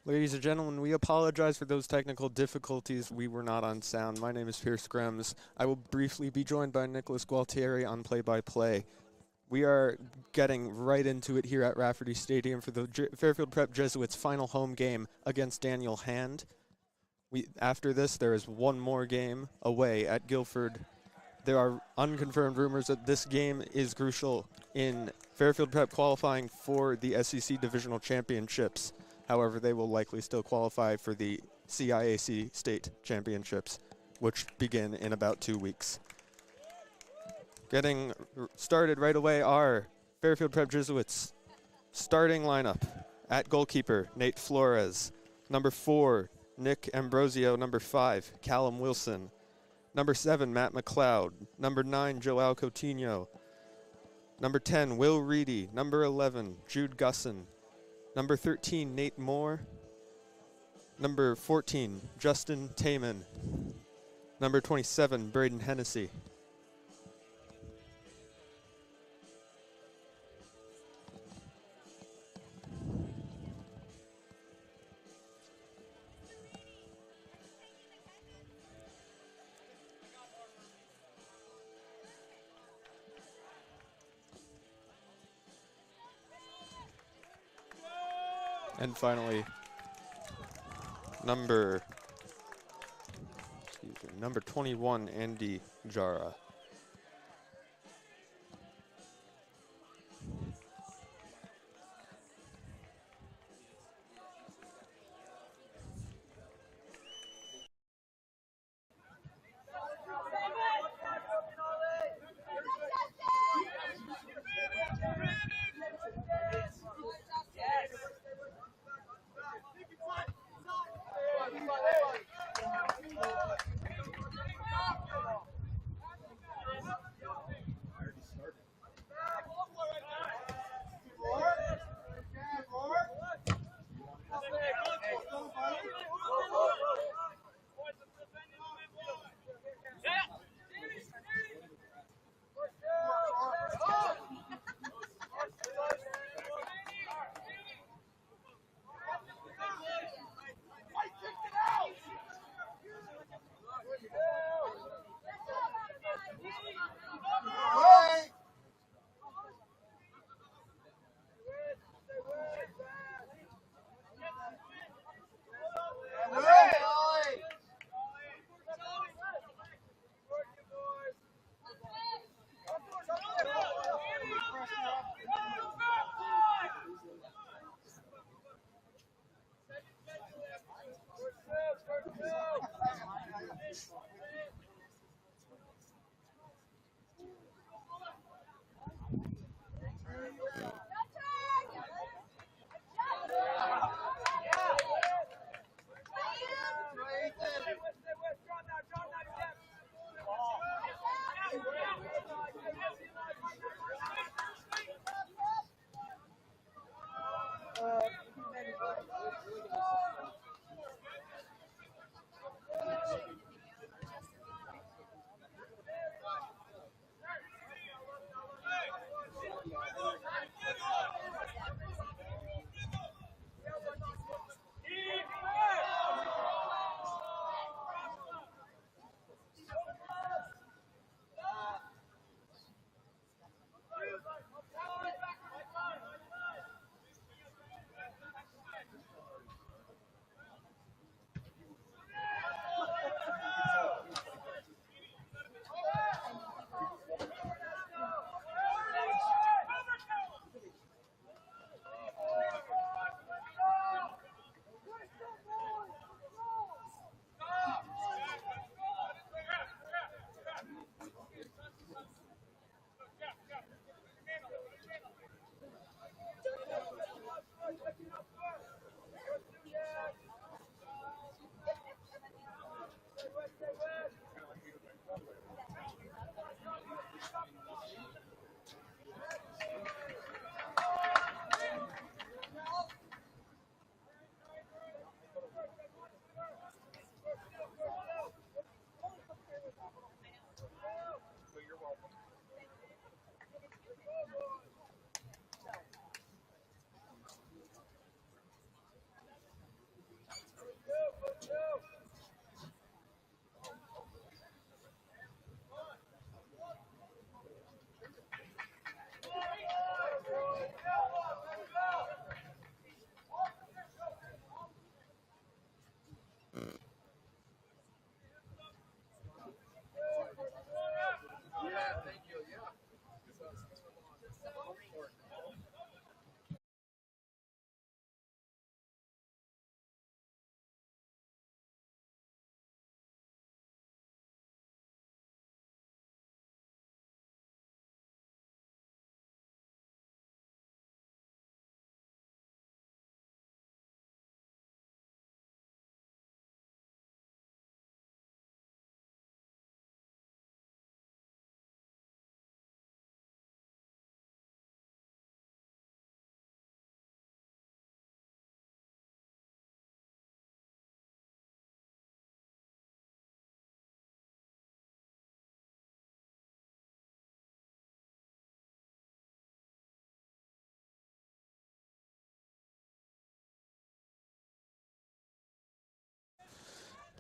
Ladies and gentlemen, we apologize for those technical difficulties. We were not on sound. My name is Pierce Grems. I will briefly be joined by Nicholas Gualtieri on play-by-play. We are getting right into it here at Rafferty Stadium for the Fairfield Prep Jesuits' final home game against Daniel Hand. After this, there is one more game away at Guilford. There are unconfirmed rumors that this game is crucial in Fairfield Prep qualifying for the SEC Divisional Championships. However, they will likely still qualify for the CIAC State Championships, which begin in about 2 weeks. Getting started right away are Fairfield Prep Jesuits starting lineup. At goalkeeper, Nate Flores. Number 4, Nick Ambrosio. Number 5, Callum Wilson. Number 7, Matt McLeod. Number 9, Joao Coutinho. Number 10, Will Reedy. Number 11, Jude Gusson. Number 13, Nate Moore. Number 14, Justin Taman. Number 27, Braden Hennessy. And finally, number 21, Andy Jara.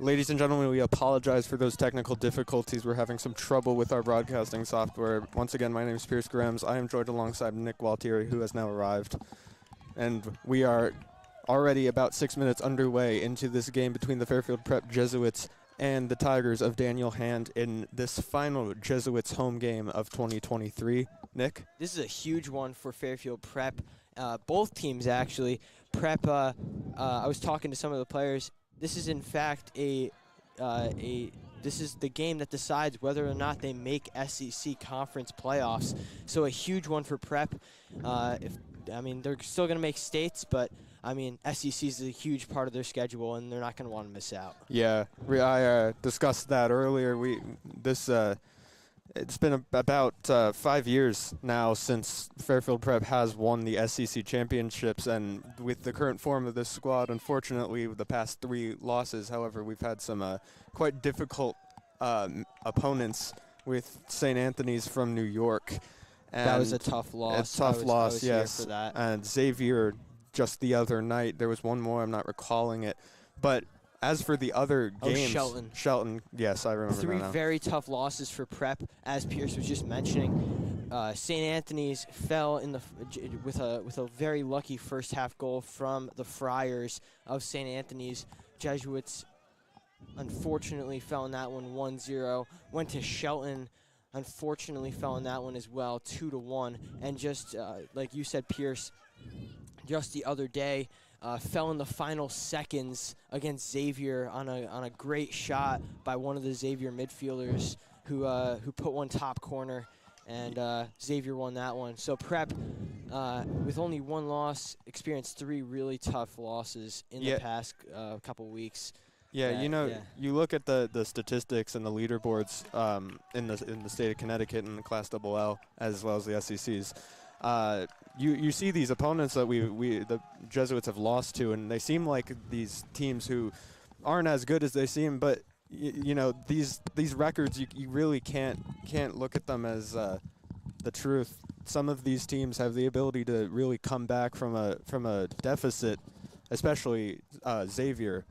Ladies and gentlemen, we apologize for those technical difficulties. We're having some trouble with our broadcasting software. Once again, my name is Pierce Grimes. I am joined alongside Nick Gualtieri, who has now arrived. And we are already about 6 minutes underway into this game between the Fairfield Prep Jesuits and the Tigers of Daniel Hand in this final Jesuits home game of 2023. Nick? This is a huge one for Fairfield Prep. Both teams, actually. Prep, I was talking to some of the players. This is, in fact, this is the game that decides whether or not they make SEC conference playoffs. So a huge one for Prep. They're still going to make states, but SEC is a huge part of their schedule, and they're not going to want to miss out. Yeah, I discussed that earlier. It's been about 5 years now since Fairfield Prep has won the SEC championships, and with the current form of this squad, unfortunately, with the past 3 losses, however, we've had some quite difficult opponents with St. Anthony's from New York. And that was a tough loss. A tough loss, yes. Here for that. And Xavier just the other night. There was one more, I'm not recalling it. But as for the other games, Shelton, yes, I remember. 3 very tough losses for Prep, as Pierce was just mentioning. St. Anthony's fell with a very lucky first half goal from the Friars of St. Anthony's. Jesuits unfortunately fell in that one 1-0. Went to Shelton, unfortunately fell in that one as well 2-1. And just like you said, Pierce, just the other day, fell in the final seconds against Xavier on a great shot by one of the Xavier midfielders who put one top corner, and Xavier won that one. So Prep, with only 1 loss, experienced 3 really tough losses in the past couple weeks. Yeah, you look at the statistics and the leaderboards in the state of Connecticut and the Class LL as well as the SECs. You see these opponents that the Jesuits have lost to, and they seem like these teams who aren't as good as they seem. But these records, you really can't look at them as the truth. Some of these teams have the ability to really come back from a deficit, especially Xavier.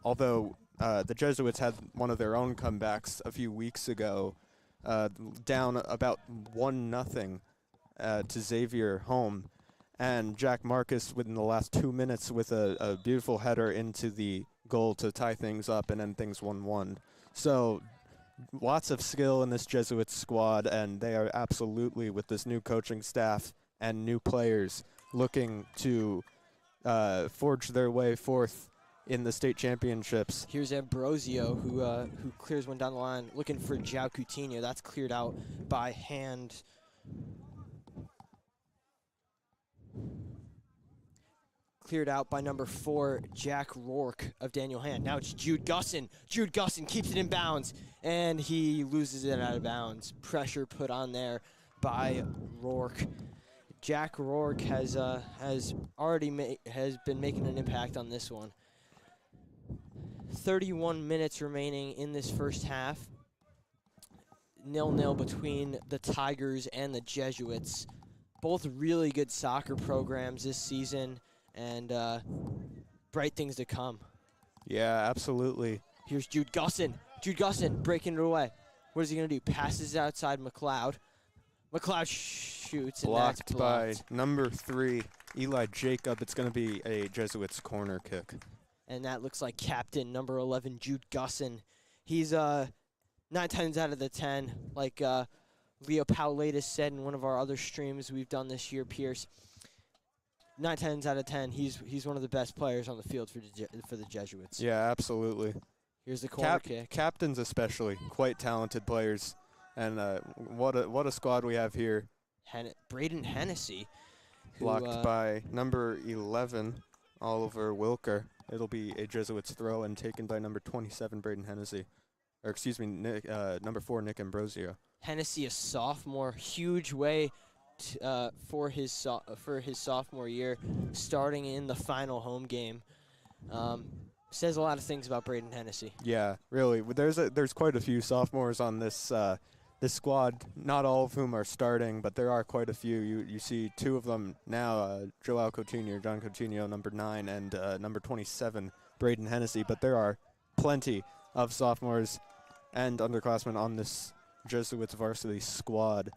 Although the Jesuits had one of their own comebacks a few weeks ago, down about 1-0. To Xavier home, and Jack Marcus within the last 2 minutes with a beautiful header into the goal to tie things up and end things 1-1. So lots of skill in this Jesuit squad, and they are absolutely, with this new coaching staff and new players, looking to forge their way forth in the state championships. Here's Ambrosio, who clears one down the line, looking for João Coutinho. That's cleared out by Hand. Cleared out by number 4, Jack Rourke of Daniel Hand. Now it's Jude Gusson. Jude Gusson keeps it in bounds, and he loses it out of bounds. Pressure put on there by Rourke. Jack Rourke has been making an impact on this one. 31 minutes remaining in this first half. 0-0 between the Tigers and the Jesuits. Both really good soccer programs this season, and bright things to come. Yeah, absolutely. Here's Jude Gusson. Jude Gusson breaking it away. What is he going to do? Passes outside McLeod. McLeod shoots, and that's blocked by number 3, Eli Jacob. It's going to be a Jesuits corner kick. And that looks like captain number 11, Jude Gusson. He's 9 times out of the 10, like Leo Paulatis said in one of our other streams we've done this year, Pierce. 9 times out of 10, he's one of the best players on the field for the Jesuits. Yeah, absolutely. Here's the corner kick. Captains especially, quite talented players, and what a squad we have here. Braden Hennessy, blocked by number 11, Oliver Wilker. It'll be a Jesuits throw and taken by number 27, Braden Hennessy, or excuse me, number 4, Nick Ambrosio. Hennessy, a sophomore, huge way for his sophomore year, starting in the final home game. Says a lot of things about Braden Hennessy. Yeah, really. There's quite a few sophomores on this squad. Not all of whom are starting, but there are quite a few. You see 2 of them now: João Coutinho, John Coutinho, number 9, and number 27, Braden Hennessy. But there are plenty of sophomores and underclassmen on this Jesuits varsity squad.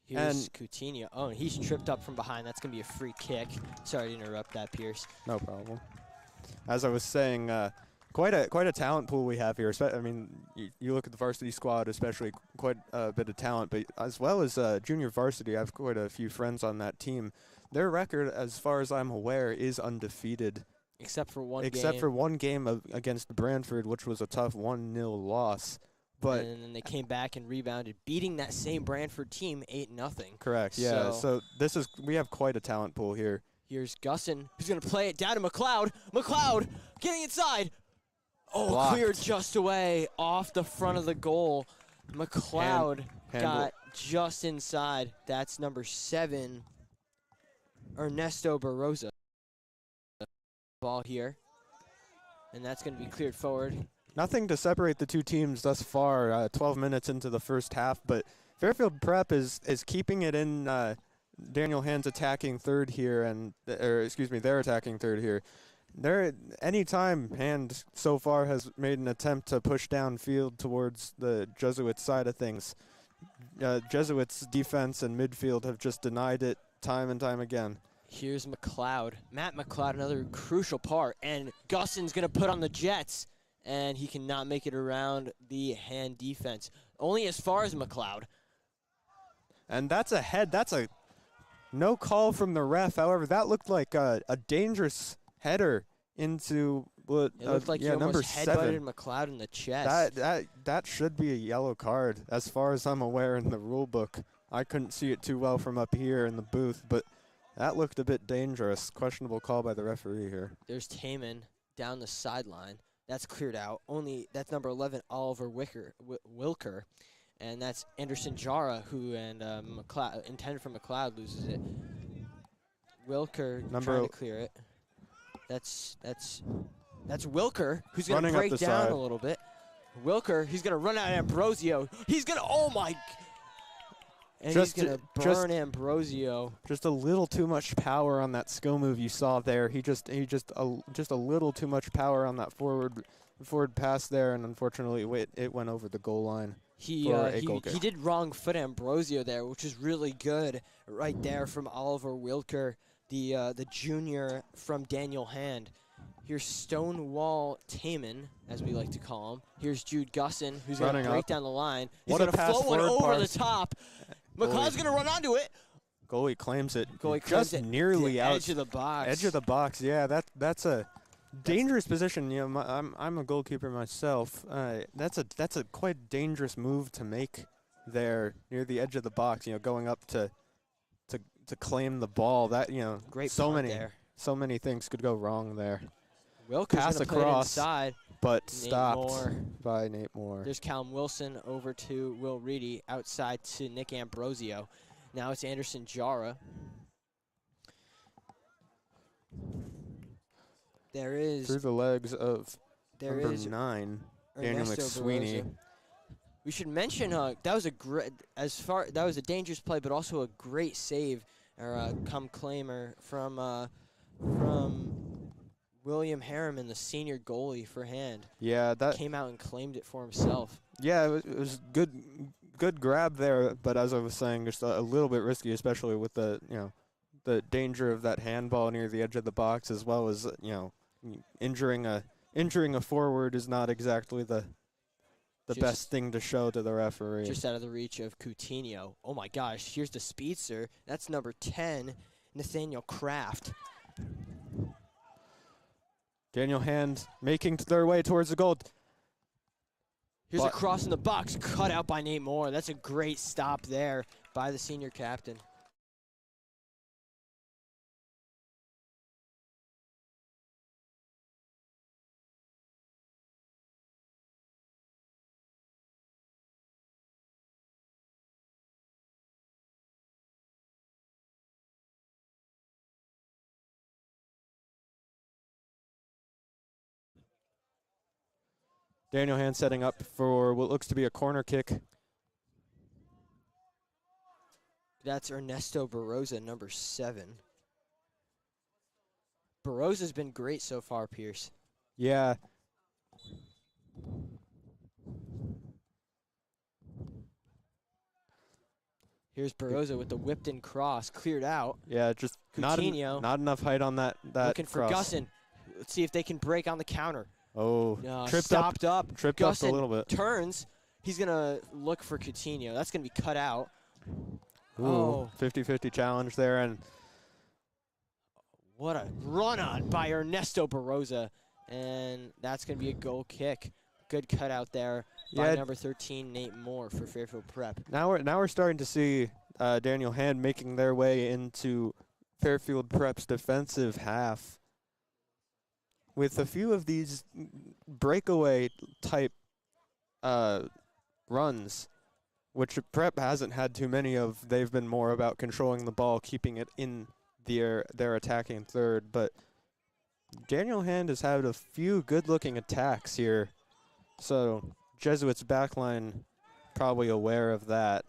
Here's Coutinho. Oh, and he's tripped up from behind. That's going to be a free kick. Sorry to interrupt that, Pierce. No problem. As I was saying, quite a talent pool we have here. I mean, you look at the varsity squad, especially quite a bit of talent, but as well as junior varsity, I have quite a few friends on that team. Their record, as far as I'm aware, is undefeated. Except for one game against Brantford, which was a tough 1-0 loss. But and then they came back and rebounded, beating that same Brantford team 8-0. Correct, yeah. So we have quite a talent pool here. Here's Gusson, who's going to play it down to McLeod. McLeod getting inside. Oh, Blocked. Cleared just away off the front of the goal. McLeod got just inside. That's number 7, Ernesto Barroza. Ball here. And that's going to be cleared forward. Nothing to separate the two teams thus far, 12 minutes into the first half, but Fairfield Prep is keeping it in Daniel Hand's attacking third here, they're attacking third here. Anytime Hand so far has made an attempt to push downfield towards the Jesuits side of things, Jesuits defense and midfield have just denied it time and time again. Here's McLeod. Matt McLeod, another crucial part, and Gusson's going to put on the Jets. And he cannot make it around the Hand defense. Only as far as McLeod. And that's a head. That's a no call from the ref. However, that looked like a dangerous header into it looked like he number almost 7. headbutted McLeod in the chest. That should be a yellow card, as far as I'm aware in the rule book. I couldn't see it too well from up here in the booth, but that looked a bit dangerous. Questionable call by the referee here. There's Taman down the sideline. That's cleared out. That's number 11, Oliver Wilker. And that's Anderson Jara, who intended for McLeod, loses it. Wilker trying to clear it. That's Wilker, who's going to break down a little bit. Wilker, he's going to run out Ambrosio. He's going to, oh my. And he's going to burn Ambrosio. Just a little too much power on that skill move you saw there. He just a little too much power on that forward pass there, and unfortunately it went over the goal line. He did wrong foot Ambrosio there, which is really good right there from Oliver Wilker, the junior from Daniel Hand. Here's Stonewall Taman, as we like to call him. Here's Jude Gusson, who's going to break down the line. He's going to float one over the top. McLeod's going to run onto it. Goalie claims it. Just nearly out. Edge of the box. Edge of the box. Yeah, that's a dangerous position. You know, I'm a goalkeeper myself. That's a quite dangerous move to make there near the edge of the box. You know, going up to claim the ball. That great. So many things could go wrong there. Wilker's pass across, inside, but stopped by Nate Moore. There's Callum Wilson over to Will Reedy, outside to Nick Ambrosio. Now it's Anderson Jara. There is through the legs of number 9, Daniel McSweeney. We should mention that was a dangerous play, but also a great save or come claimer from William Harriman, the senior goalie for Hand. Yeah, that came out and claimed it for himself. Yeah, it was good grab there, but as I was saying, just a little bit risky, especially with the danger of that handball near the edge of the box, as well as injuring a forward is not exactly the best thing to show to the referee. Just out of the reach of Coutinho. Oh my gosh, here's the speedster. That's number 10, Nathaniel Kraft. Daniel Hand making their way towards the goal. Here's a cross in the box, cut out by Nate Moore. That's a great stop there by the senior captain. Daniel Hand setting up for what looks to be a corner kick. That's Ernesto Barroza, number 7. Barroza's been great so far, Pierce. Yeah. Here's Barroza with the whipped-in cross, cleared out. Yeah, just not enough height on that looking for cross. Gussin. Let's see if they can break on the counter. Oh, tripped stopped up. Tripped Gussin up a little bit. Turns. He's going to look for Coutinho. That's going to be cut out. Ooh, 50-50 challenge there. And what a run-on by Ernesto Barroza. And that's going to be a goal kick. Good cutout there by number 13, Nate Moore for Fairfield Prep. Now we're starting to see Daniel Hand making their way into Fairfield Prep's defensive half with a few of these breakaway type runs, which Prep hasn't had too many of. They've been more about controlling the ball, keeping it in their attacking third. But Daniel Hand has had a few good-looking attacks here. So Jesuits backline probably aware of that.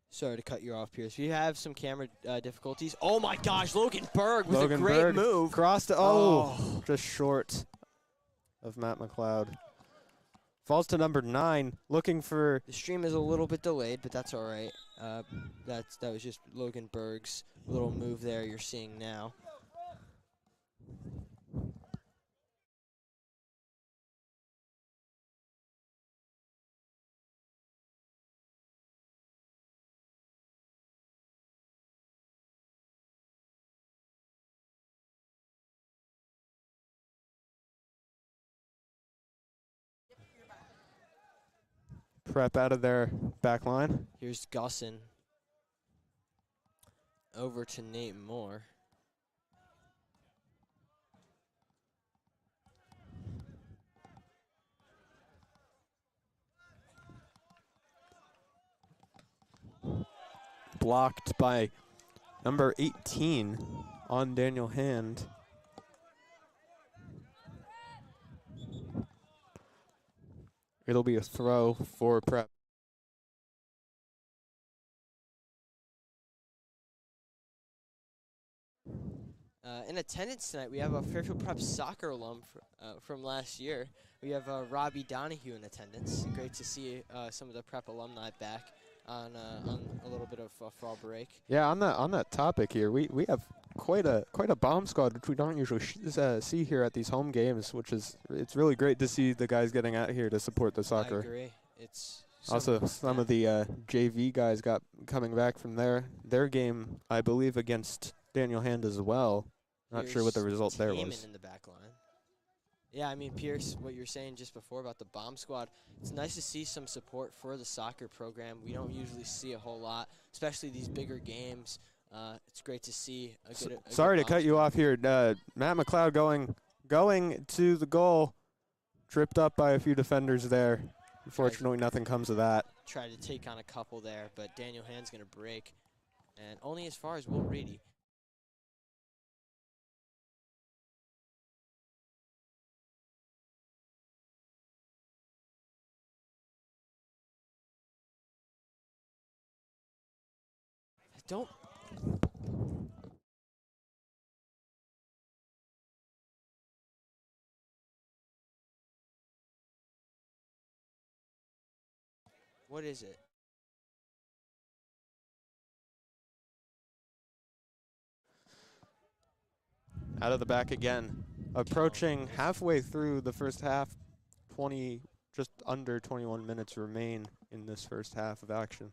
Sorry to cut you off, Pierce. We have some camera difficulties. Oh my gosh, Logan Berg with a great move. Crossed, just short of Matt McLeod. Falls to number 9, looking for... The stream is a little bit delayed, but that's all right. That was just Logan Berg's little move there you're seeing now. Prep out of their back line. Here's Gussin. Over to Nate Moore. Blocked by number 18 on Daniel Hand. It'll be a throw for Prep. In attendance tonight, we have a Fairfield Prep soccer alum from last year. We have Robbie Donahue in attendance. Great to see some of the Prep alumni back on a little bit of fall break. Yeah, on that topic here, we have quite a bomb squad, which we don't usually see here at these home games. It's really great to see the guys getting out here to support the soccer. I agree. It's also some of the JV guys coming back from their game, I believe, against Daniel Hand as well. Not sure what the result there was. In the back line. Yeah, I mean, Pierce, what you're saying just before about the bomb squad, it's nice to see some support for the soccer program. We don't usually see a whole lot, especially these bigger games. It's great to see a good Sorry to cut you off here. Matt McLeod going to the goal, tripped up by a few defenders there. Unfortunately, nothing comes of that. Tried to take on a couple there, but Daniel Hand's going to break, and only as far as Will Reedy. Don't. What is it? Out of the back again. Approaching halfway through the first half. Just under 21 minutes remain in this first half of action.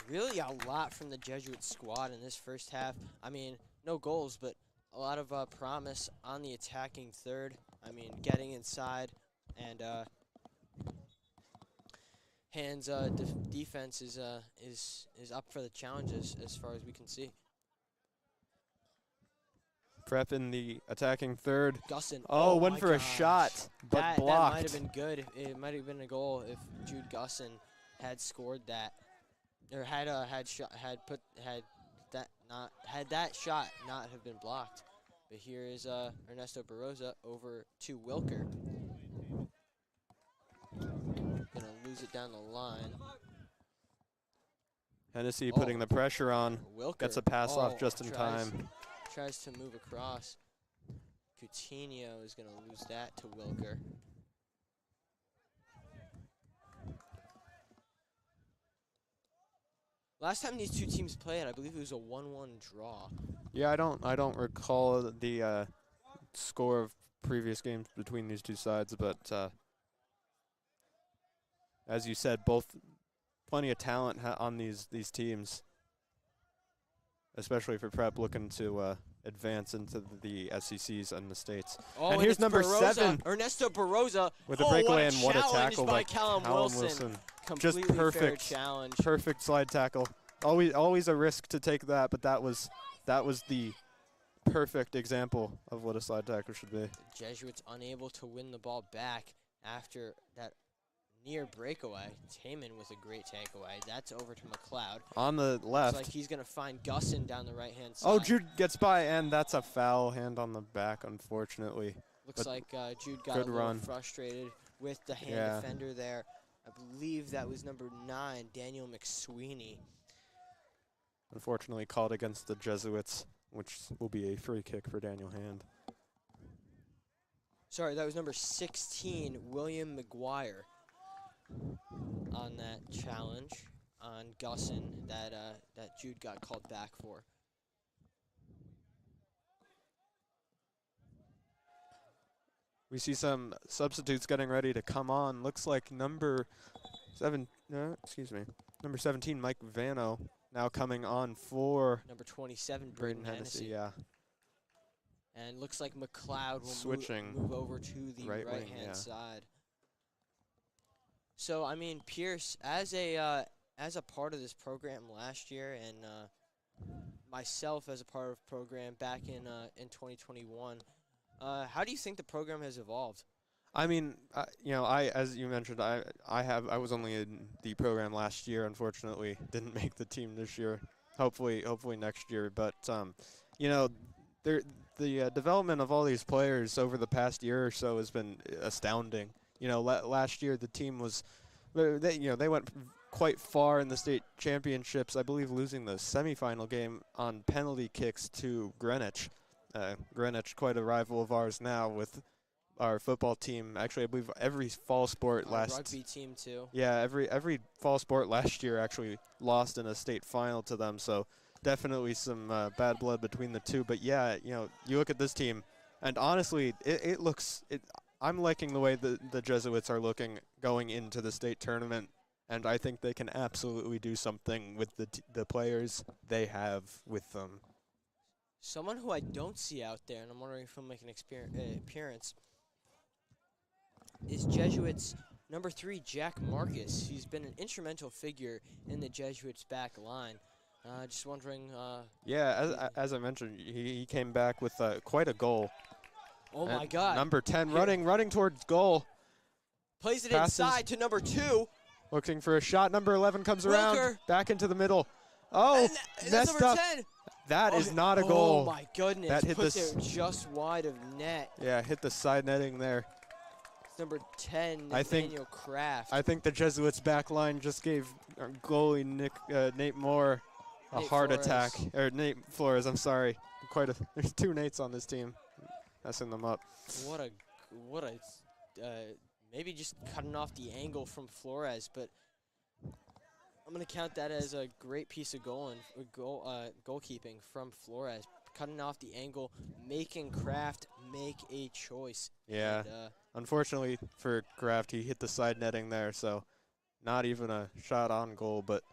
Really a lot from the Jesuit squad in this first half. I mean, no goals, but a lot of promise on the attacking third. I mean, getting inside, and Hand's defense is up for the challenges as far as we can see. Prep in the attacking third. Gussin. Oh, went for a shot, but blocked. That might have been good. It might have been a goal if Jude Gussin had scored that. Or had that shot not have been blocked. But here is Ernesto Barroza over to Wilker. Gonna lose it down the line. Hennessy putting the pressure on. Wilker Gets a pass off just in time. Tries to move across. Coutinho is gonna lose that to Wilker. Last time these two teams played, I believe it was a 1-1 draw. Yeah, I don't recall the score of previous games between these two sides, but as you said, both plenty of talent on these teams, especially for Prep looking to advance into the SECs and the states. Oh, and here's number Baroza, 7 Ernesto Baroza with a breakaway, and what a challenge tackle by by Callum Wilson. Just Completely fair perfect, challenge. perfect slide tackle. Always a risk to take that, but that was the perfect example of what a slide tackle should be. The Jesuits unable to win the ball back after that near breakaway. Taman with a great takeaway. That's over to McLeod. On the left. Looks like he's going to find Gussin down the right-hand side. Oh, Jude gets by, and that's a foul. Hand on the back, unfortunately. Looks like Jude got good a little run. Frustrated with the hand defender there. I believe that was number 9, Daniel McSweeney. Unfortunately called against the Jesuits, which will be a free kick for Daniel Hand. Sorry, that was number 16, William McGuire, on that challenge on Gussin that Jude got called back for. We see some substitutes getting ready to come on. Looks like number 17, Mike Vano, now coming on for Number 27, Braden Braden Hennessy. Hennessy. Yeah. And looks like McLeod will Switching move over to the right wing, right-hand side. So, I mean, Pierce, as a part of this program last year, and myself as a part of the program back in 2021, how do you think the program has evolved? I mean, as you mentioned, I was only in the program last year. Unfortunately, didn't make the team this year. Hopefully next year. But the development of all these players over the past year or so has been astounding. Last year the team was, they went quite far in the state championships. I believe losing the semifinal game on penalty kicks to Greenwich. Greenwich, quite a rival of ours now with our football team. Actually, I believe every fall sport Rugby team too. Yeah, every fall sport last year actually lost in a state final to them. So definitely some bad blood between the two. But yeah, you look at this team, and honestly, it looks. I'm liking the way the Jesuits are looking going into the state tournament, and I think they can absolutely do something with the players they have with them. Someone who I don't see out there, and I'm wondering if he'll make an appearance, is Jesuits number 3, Jack Marcus. He's been an instrumental figure in the Jesuits' back line. Just wondering. As I mentioned, he came back with quite a goal. Oh my God! Number 10 running towards goal. Plays it inside to number 2. Looking for a shot. Number 11 comes around, back into the middle. Oh, messed up. 10. That is not a goal. Oh my goodness! That hit puts it just wide of net. Yeah, hit the side netting there. It's number 10, Nathaniel Kraft. I think the Jesuits' back line just gave our goalie Nate Moore a heart attack. Or Nate Flores, I'm sorry. There's 2 Nates on this team, messing them up. What a maybe just cutting off the angle from Flores, but I'm going to count that as a great piece of goalkeeping from Flores. Cutting off the angle, making Kraft make a choice. Yeah. And, unfortunately for Kraft, he hit the side netting there, so not even a shot on goal, but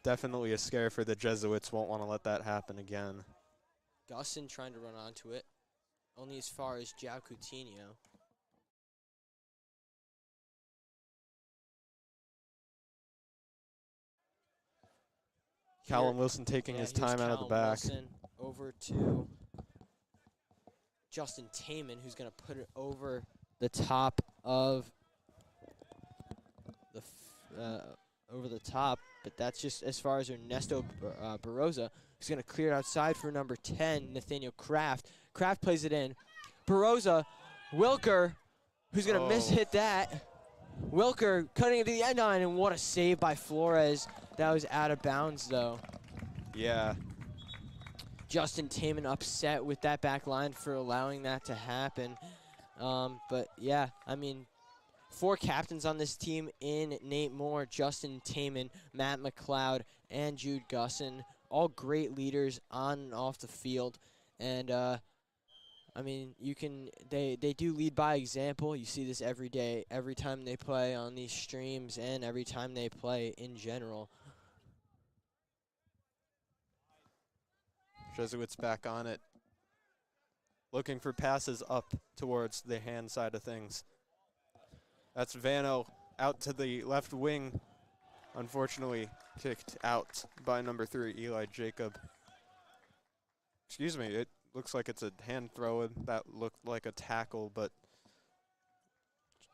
definitely a scare for the Jesuits. Won't want to let that happen again. Gussin trying to run onto it, only as far as João Coutinho. Callum Wilson taking his time out of the back. Wilson over to Justin Taman, who's going to put it over the top of the top. But that's just as far as Ernesto Baroza, who's going to clear it outside for number 10, Nathaniel Kraft. Kraft plays it in. Baroza, Wilker, who's going to miss-hit that. Wilker cutting into the end line, and what a save by Flores. That was out of bounds, though. Yeah. Justin Taman upset with that back line for allowing that to happen. But, yeah, I mean, 4 captains on this team in Nate Moore, Justin Taman, Matt McLeod, and Jude Gusson. All great leaders on and off the field. And, I mean, they do lead by example. You see this every day, every time they play on these streams, and every time they play in general. Jesuits back on it. Looking for passes up towards the hand side of things. That's Vano out to the left wing. Unfortunately, kicked out by number 3, Eli Jacob. Excuse me, it looks like it's a hand throw, and that looked like a tackle, but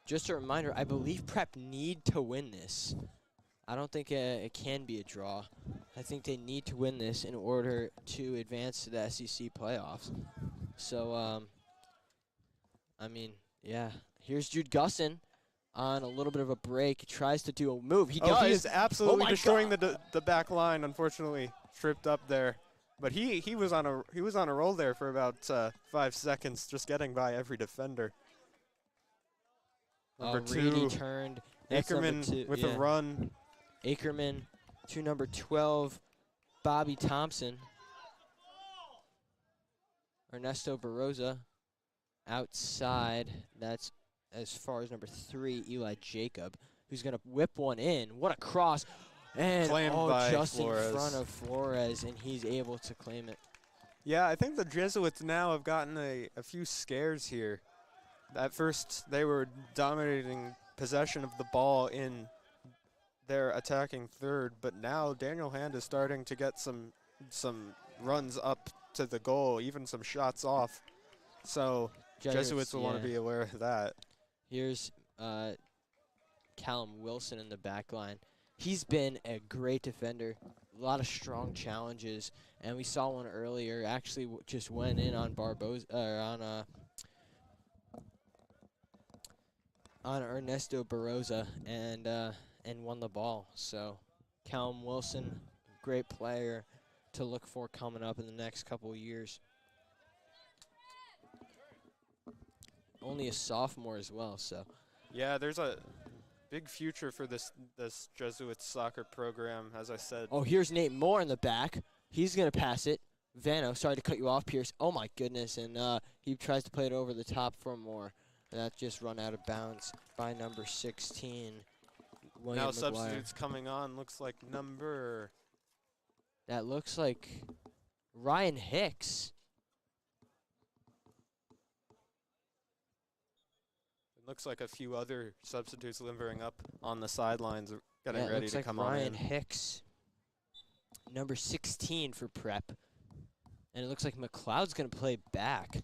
just a reminder, I believe Prep need to win this. I don't think it can be a draw. I think they need to win this in order to advance to the SEC playoffs. So, I mean, yeah. Here's Jude Gusson on a little bit of a break. He tries to do a move. He does. He is absolutely destroying God. the back line. Unfortunately, tripped up there. But he was on a roll there for about 5 seconds, just getting by every defender. Number 2 turned. Ackerman with a run. Ackerman to number 12, Bobby Thompson. Ernesto Barroza outside. That's as far as number 3, Eli Jacob, who's going to whip one in. What a cross. And just Flores. In front of Flores, and he's able to claim it. Yeah, I think the Jesuits now have gotten a few scares here. At first, they were dominating possession of the ball in their attacking third, but now Daniel Hand is starting to get some runs up to the goal, even some shots off. So Jesuits will want to be aware of that. Here's Callum Wilson in the back line. He's been a great defender, a lot of strong challenges, and we saw one earlier. Actually, just went in on on Ernesto Barroza and won the ball. So, Callum Wilson, great player to look for coming up in the next couple of years. Only a sophomore as well, so. Yeah, there's a big future for this Jesuits soccer program, as I said. Oh, here's Nate Moore in the back. He's going to pass it. Vano, sorry to cut you off, Pierce. Oh, my goodness. And he tries to play it over the top for Moore. And that's just run out of bounds by number 16, William Now McGuire. substitutes coming on. Looks like number... That looks like Ryan Hicks. Looks like a few other substitutes limbering up on the sidelines, getting ready to come on in. Ryan Hicks, number 16 for Prep. And it looks like McLeod's going to play back.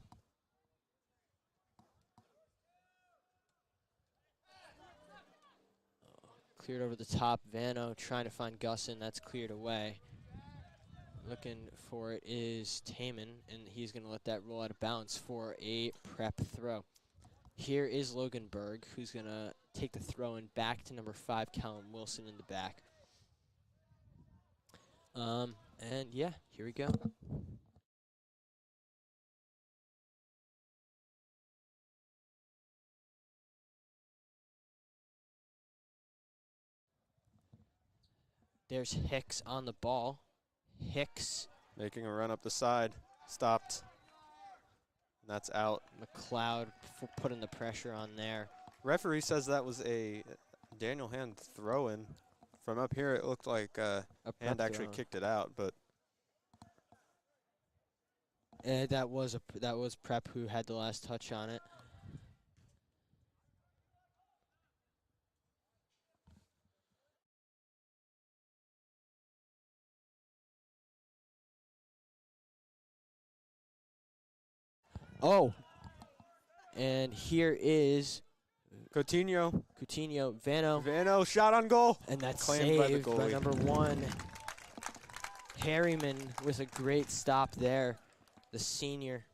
Cleared over the top. Vano trying to find Gusson. That's cleared away. Looking for it is Taman, and he's going to let that roll out of bounds for a Prep throw. Here is Logan Berg, who's going to take the throw in back to number 5, Callum Wilson in the back. And yeah, here we go. There's Hicks on the ball. Hicks making a run up the side. Stopped. That's out. McLeod putting the pressure on there. Referee says that was a Daniel Hand throw-in. From up here, it looked like Hand actually kicked it out, but that was Prep who had the last touch on it. Oh, and here is Coutinho, Vano shot on goal, and that's claimed saved by number 1, Harriman, with a great stop there, the senior.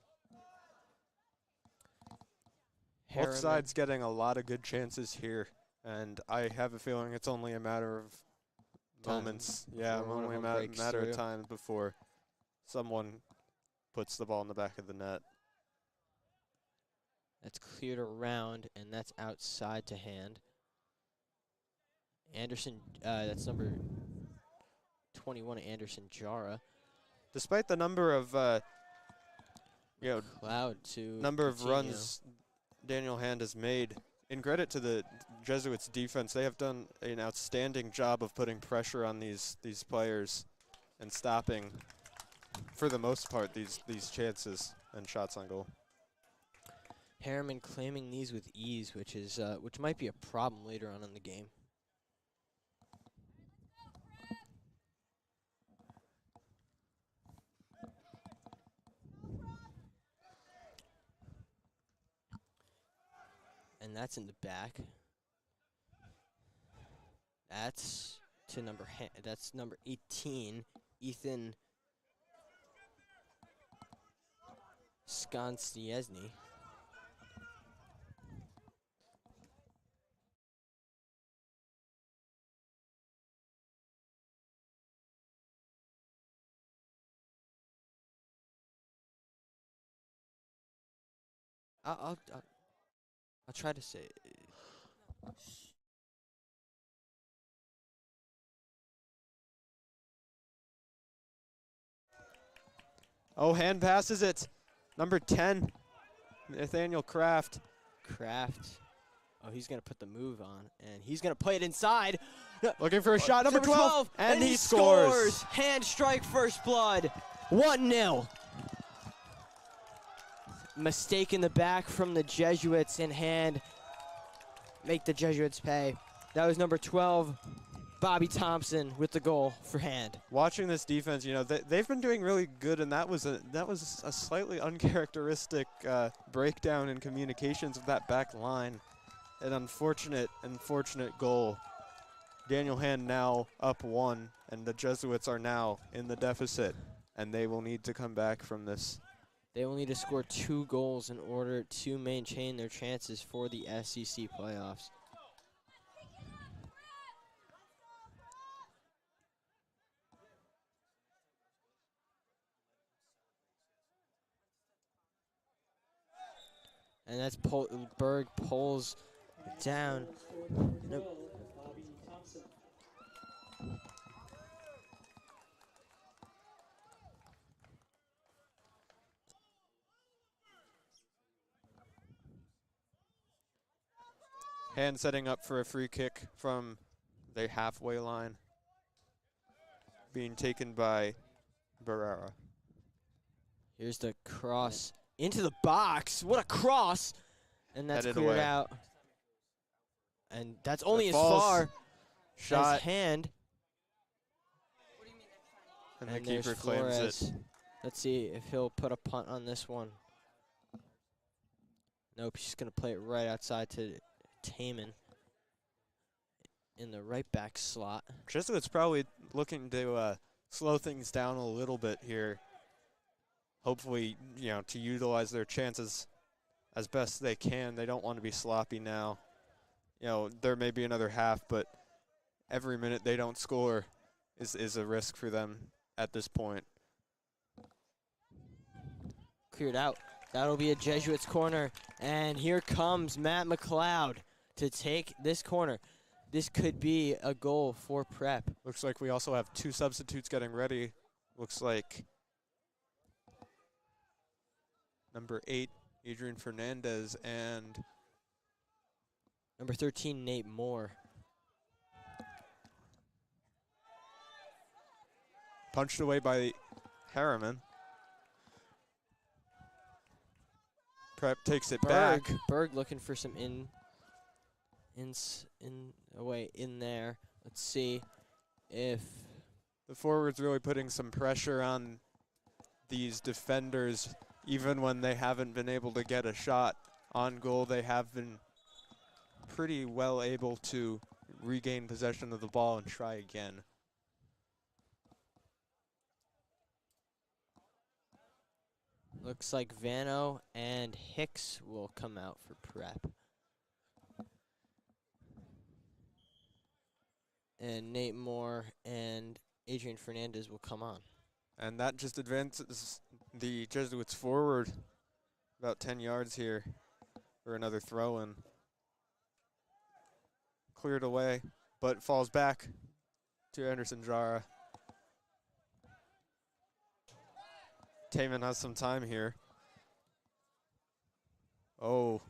Both sides getting a lot of good chances here, and I have a feeling it's only a matter of moments. Yeah, only a matter of time before someone puts the ball in the back of the net. That's cleared around, and that's outside to hand. Anderson, that's number 21, Anderson Jara. Despite the number of, Cloud to number of Coutinho. runs Daniel Hand has made, in credit to the Jesuits defense, they have done an outstanding job of putting pressure on these players and stopping, for the most part, these chances and shots on goal. Harriman claiming these with ease, which might be a problem later on in the game. And that's in the back. That's to that's number 18, Ethan Skonstiesny. I'll try to say. Oh, Hand passes it. Number 10, Nathaniel Kraft. Oh, he's going to put the move on, and he's going to play it inside. Looking for a shot, number 12, and he scores. Hand strike, first blood, 1-0. Mistake in the back from the Jesuits, and Hand make the Jesuits pay. That was number 12, Bobby Thompson, with the goal for Hand. Watching this defense, they've been doing really good, and that was a slightly uncharacteristic breakdown in communications of that back line. An unfortunate goal. Daniel Hand now up 1, and the Jesuits are now in the deficit, and they will need to come back from this. They will need to score 2 goals in order to maintain their chances for the SEC playoffs. And that's Berg pulls down. Nope. Hand setting up for a free kick from the halfway line. Being taken by Barrera. Here's the cross into the box. What a cross! And that's Headed cleared away. out. And that's only It as falls. far Shot. as Hand. And the And there's keeper claims Flores. it. Let's see if he'll put a punt on this one. Nope, he's going to play it right outside to Taman in the right back slot. Jesuits probably looking to slow things down a little bit here. Hopefully, to utilize their chances as best they can. They don't want to be sloppy now. There may be another half, but every minute they don't score is a risk for them at this point. Cleared out. That'll be a Jesuits corner. And here comes Matt McLeod to take this corner. This could be a goal for Prep. Looks like we also have 2 substitutes getting ready. Looks like number 8, Adrian Fernandez, and number 13, Nate Moore. punched away by Harriman. Prep takes it back. Berg looking for some away in there. Let's see if The forwards really putting some pressure on these defenders. Even when they haven't been able to get a shot on goal, they have been pretty well able to regain possession of the ball and try again. looks like Vano and Hicks will come out for Prep. And Nate Moore and Adrian Fernandez will come on. And that just advances the Jesuits forward about 10 yards here. or another throw in. Cleared away, but falls back to Anderson Jara. Taman has some time here. Oh.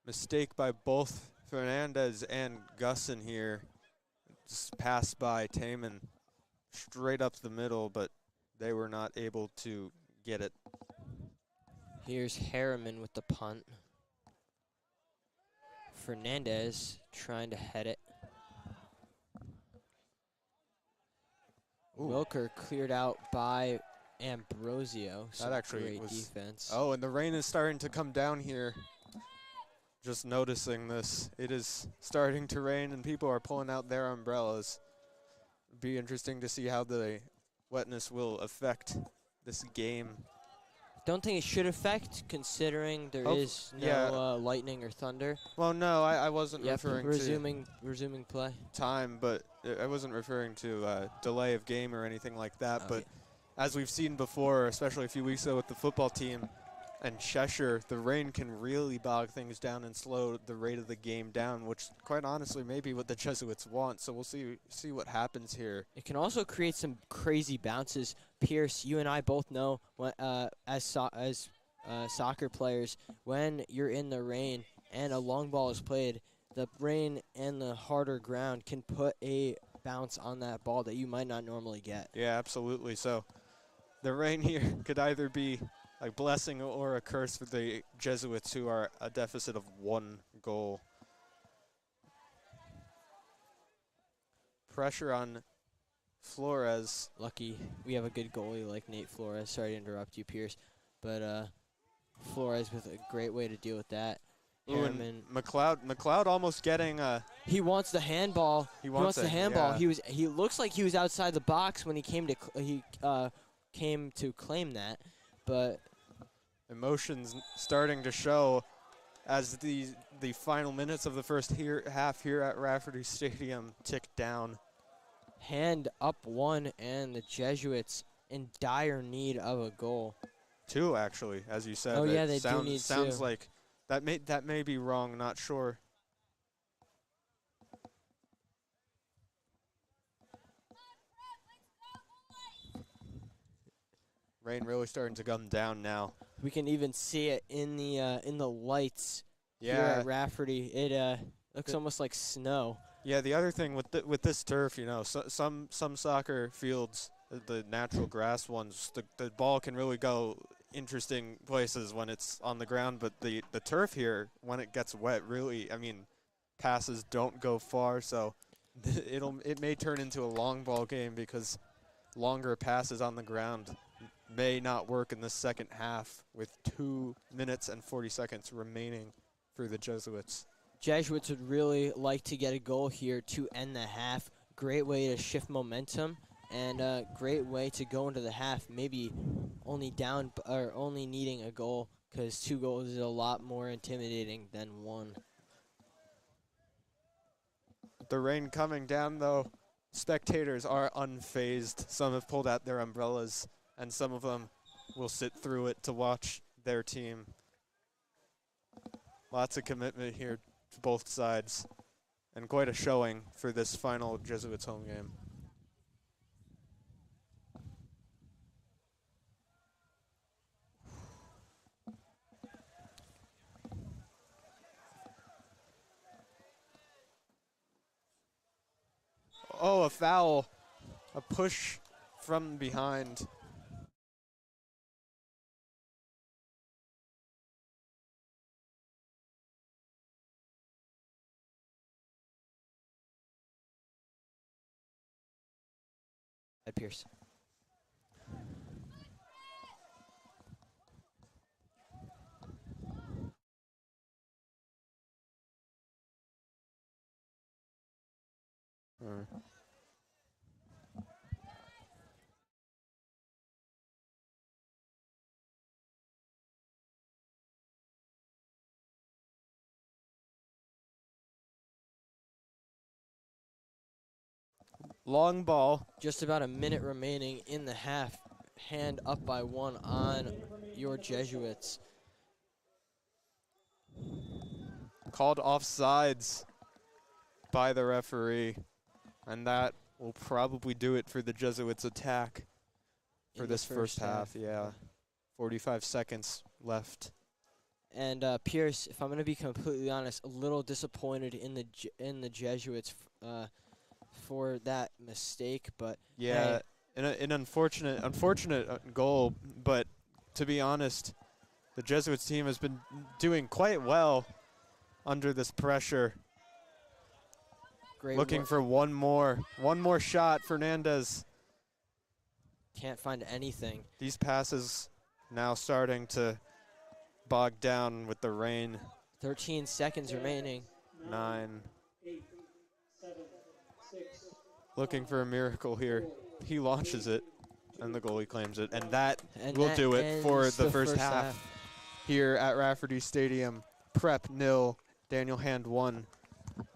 Mistake by both Fernandez and Gusson here. Just passed by Taman straight up the middle, but they were not able to get it. Here's Harriman with the punt. Fernandez trying to head it. Ooh. Wilker cleared out by Ambrosio. That actually great was defense. Oh, and the rain is starting to come down here. Just noticing this. It is starting to rain and people are pulling out their umbrellas. It'd be interesting to see how the wetness will affect this game. Don't think it should affect, considering there is no yeah. lightning or thunder. Well, no, I wasn't referring resuming play. to time, but I wasn't referring to delay of game or anything like that. Oh, but as we've seen before, especially a few weeks ago with the football team and Cheshire, the rain can really bog things down and slow the rate of the game down, which quite honestly may be what the Jesuits want. So we'll see what happens here. It can also create some crazy bounces. Pierce, you and I both know when, as soccer players, when you're in the rain and a long ball is played, the rain and the harder ground can put a bounce on that ball that you might not normally get. Yeah, absolutely. So the rain here could either be a blessing or a curse for the Jesuits, who are a deficit of 1 goal. Pressure on Flores. Lucky we have a good goalie like Nate Flores. Sorry to interrupt you, Pierce. But Flores with a great way to deal with that. Harriman. McLeod almost getting he wants the handball. He wants the handball. Yeah. He looks like he was outside the box when he came to claim that, but emotions starting to show as the final minutes of the first half here at Rafferty Stadium tick down. Hand up 1, and the Jesuits in dire need of a goal. 2, actually, as you said. Oh yeah, they do need 2. Sounds like that may be wrong. Not sure. Rain really starting to come down now. We can even see it in the lights here at Rafferty. It looks almost like snow. Yeah, the other thing with this turf, some soccer fields, the natural grass ones, the ball can really go interesting places when it's on the ground, but the turf here, when it gets wet, really, passes don't go far, so it may turn into a long ball game because longer passes on the ground may not work in the second half with 2 minutes and 40 seconds remaining for the Jesuits. Jesuits would really like to get a goal here to end the half. Great way to shift momentum, and a great way to go into the half. Maybe only down or only needing a goal, because 2 goals is a lot more intimidating than 1. The rain coming down, though, spectators are unfazed. Some have pulled out their umbrellas, and some of them will sit through it to watch their team. Lots of commitment here to both sides, and quite a showing for this final Jesuits home game. Oh, a foul. A push from behind. Pierce. Long ball. Just about a minute remaining in the half. Hand up by 1 on your Jesuits. Called offsides by the referee. And that will probably do it for the Jesuits' attack for In this the first first half. half. Yeah, 45 seconds left. And Pierce, if I'm going to be completely honest, a little disappointed in the Jesuits for that mistake. But Yeah, hey, an unfortunate goal. But to be honest, the Jesuits team has been doing quite well under this pressure. great Looking work. for one more shot. Fernandez. Can't find anything. These passes now starting to bog down with the rain. 13 seconds remaining. 9. Looking for a miracle here. He launches it, and the goalie claims it. And that will do it for ends the first half here at Rafferty Stadium. Prep 0, Daniel Hand 1.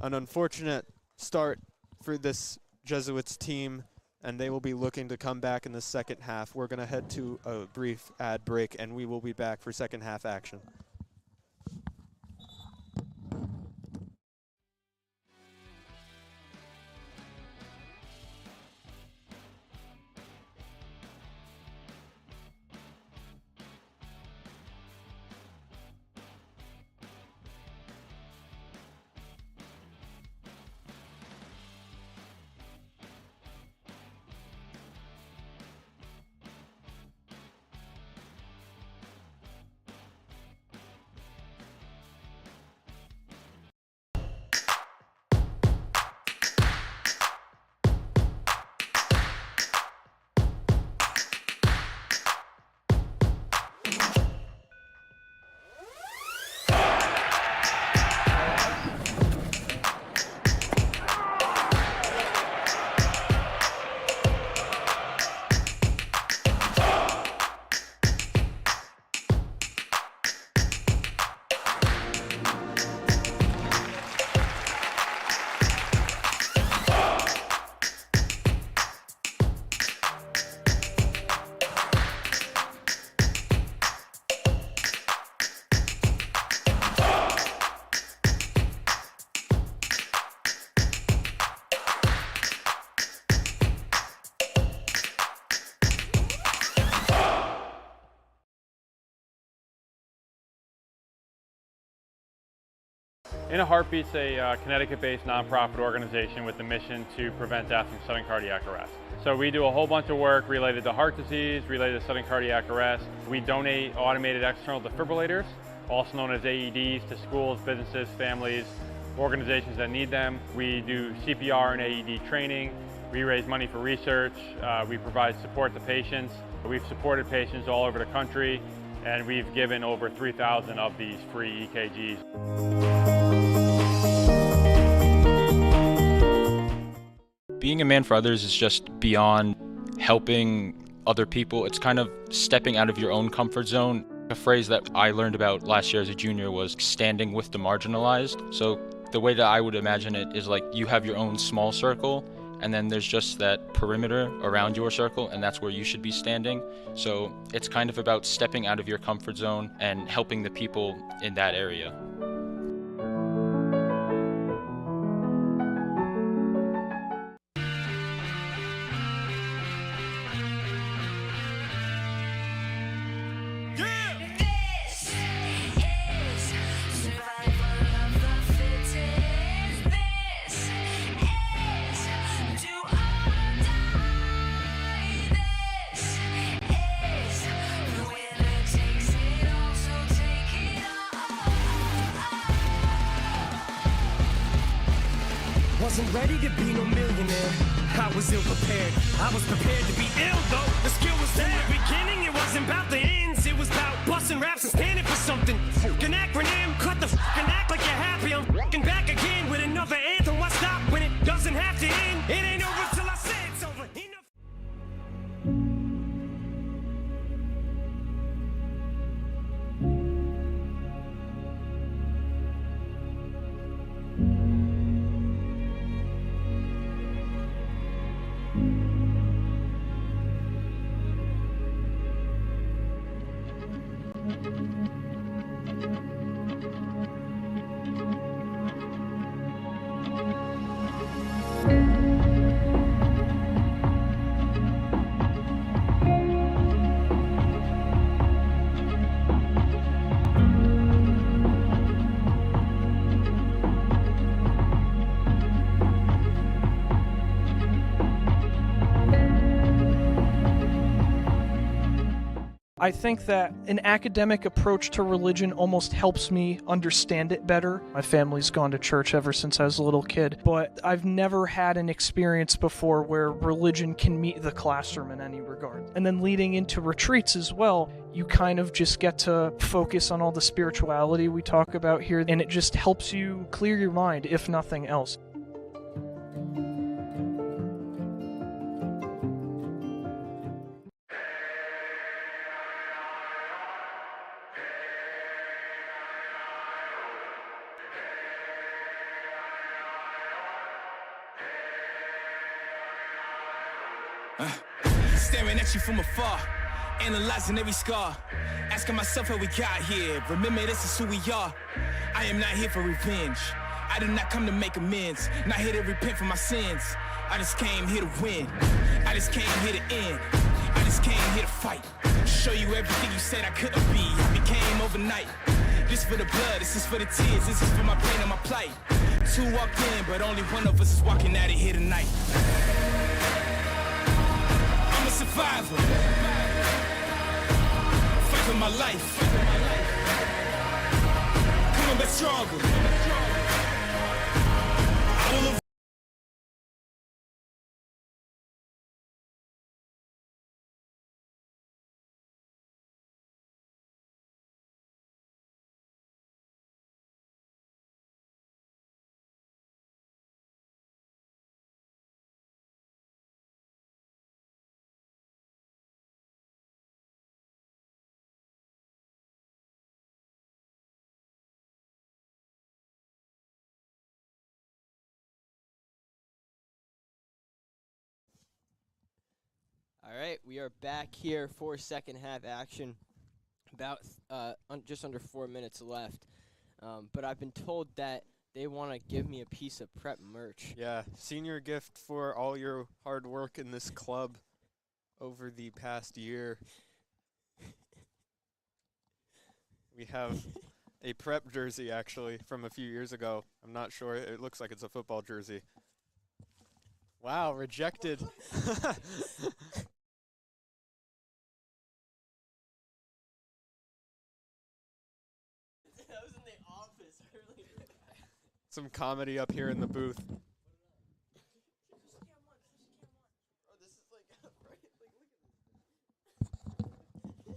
An unfortunate start for this Jesuits team, and they will be looking to come back in the second half. We're going to head to a brief ad break, and we will be back for second half action. In a Heartbeat's a Connecticut-based nonprofit organization with the mission to prevent death from sudden cardiac arrest. So we do a whole bunch of work related to heart disease, related to sudden cardiac arrest. We donate automated external defibrillators, also known as AEDs, to schools, businesses, families, organizations that need them. We do CPR and AED training. We raise money for research. We provide support to patients. We've supported patients all over the country, and we've given over 3,000 of these free EKGs. Being a man for others is just beyond helping other people. It's kind of stepping out of your own comfort zone. A phrase that I learned about last year as a junior was standing with the marginalized. So the way that I would imagine it is like you have your own small circle, and then there's just that perimeter around your circle, and that's where you should be standing. So it's kind of about stepping out of your comfort zone and helping the people in that area. Wasn't ready to be no millionaire. I was ill prepared. I was prepared to be ill though. The skill was there. From the beginning, it wasn't about the ends. It was about busting raps and standing for something. Fucking acronym. Cut the fucking act like you're happy. I'm fucking back again with another anthem. Why stop when it doesn't have to end? It ain't over till I say it's over. Enough. I think that an academic approach to religion almost helps me understand it better. My family's gone to church ever since I was a little kid, but I've never had an experience before where religion can meet the classroom in any regard. And then leading into retreats as well, you kind of just get to focus on all the spirituality we talk about here, and it just helps you clear your mind, if nothing else. Staring at you from afar, analyzing every scar, asking myself how we got here. Remember, this is who we are. I am not here for revenge. I did not come to make amends, not here to repent for my sins. I just came here to win. I just came here to end. I just came here to fight. Show you everything you said I couldn't be. I became overnight. This for the blood, this is for the tears, this is for my pain and my plight. Two walked in, but only one of us is walking out of here tonight. I'm a survivor. Fight for my life. Coming back stronger. I will All right, we are back here for second half action. About just under 4 minutes left. But I've been told that they want to give me a piece of prep merch. Yeah, senior gift for all your hard work in this club over the past year. We have a prep jersey, actually, from a few years ago. I'm not sure. It looks like it's a football jersey. Wow, rejected. That was in the office. Some comedy up here in the booth. Oh, this is like right. Like, look at this. No.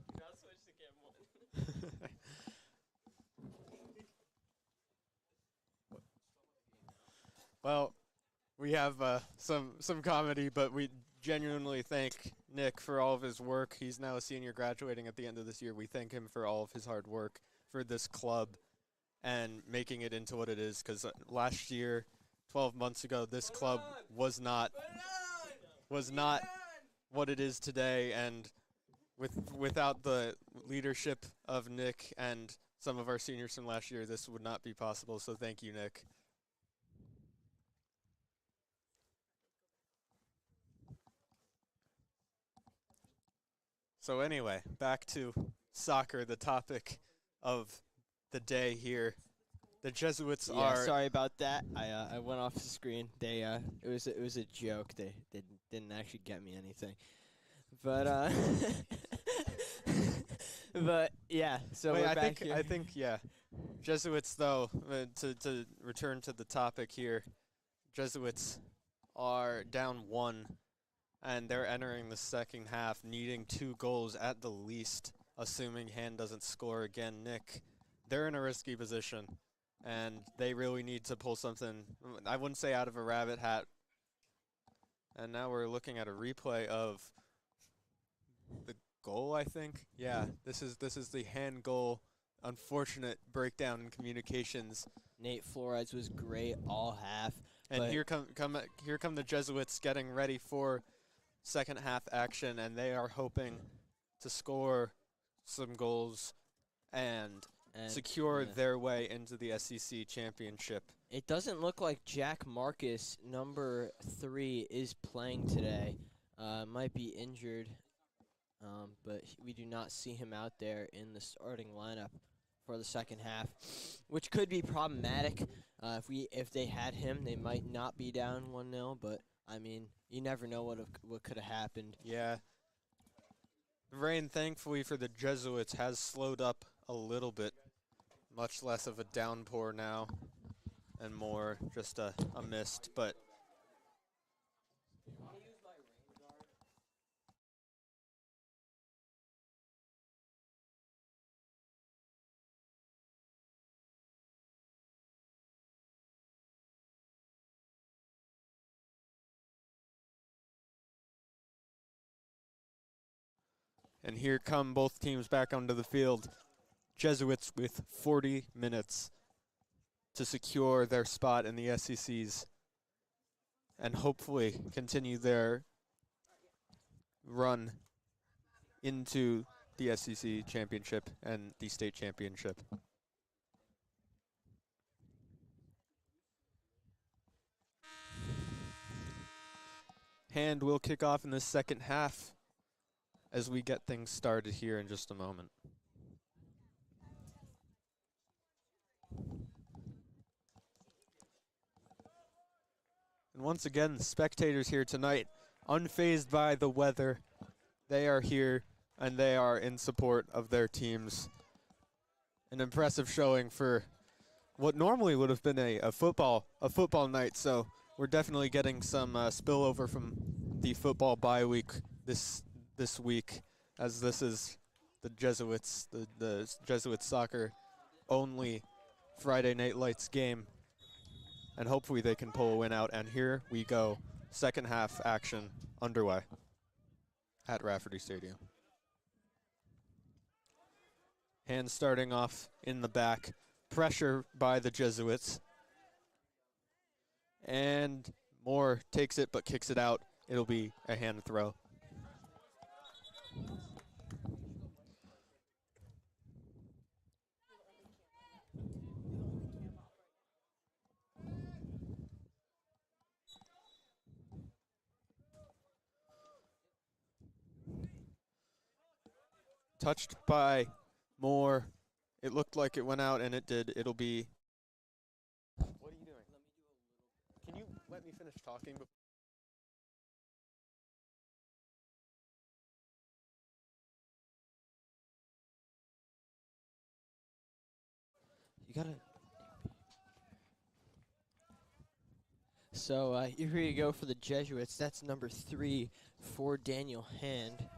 Do not switch to cam 1. Well, we have some comedy, but we genuinely thank Nick for all of his work. He's now a senior graduating at the end of this year. We thank him for all of his hard work for this club and making it into what it is, because last year, 12 months ago, this club was not what it is today, and without the leadership of Nick and some of our seniors from last year, this would not be possible. So thank you, Nick. So anyway, back to soccer, the topic of the day here. The Jesuits are. Sorry about that. I went off the screen. They it was a joke. They didn't actually get me anything. But but yeah. So Wait, we're back here. I think yeah. Jesuits though. To return to the topic here, Jesuits are down 1. And they're entering the second half needing 2 goals at the least, assuming Hand doesn't score again. Nick, they're in a risky position, and they really need to pull something, I wouldn't say out of a rabbit hat. And now we're looking at a replay of the goal, I think. Yeah, this is the Hand goal. Unfortunate breakdown in communications. Nate Flores was great all half. And here come the Jesuits getting ready for second half action, and they are hoping to score some goals and secure their way into the SEC championship. It doesn't look like Jack Marcus, number 3, is playing today. Might be injured, but we do not see him out there in the starting lineup for the second half, which could be problematic. If they had him, they might not be down 1-0, but I mean, you never know what could have happened. Yeah. Rain, thankfully for the Jesuits, has slowed up a little bit. Much less of a downpour now and more just a mist, but and here come both teams back onto the field. Jesuits with 40 minutes to secure their spot in the SECs and hopefully continue their run into the SEC championship and the state championship. Hand will kick off in the second half as we get things started here in just a moment. And once again, spectators here tonight, unfazed by the weather. They are here and they are in support of their teams. An impressive showing for what normally would have been a football night. So we're definitely getting some spillover from the football bye week this week, as this is the Jesuits, the Jesuit soccer only Friday Night Lights game. And hopefully they can pull a win out. And here we go. Second half action underway at Rafferty Stadium. Hand starting off in the back. Pressure by the Jesuits. And Moore takes it but kicks it out. It'll be a hand throw. Touched by Moore. It looked like it went out, and it did. It'll be... What are you doing? Can you let me finish talking? You gotta. So here you go for the Jesuits. That's number 3 for Daniel Hand.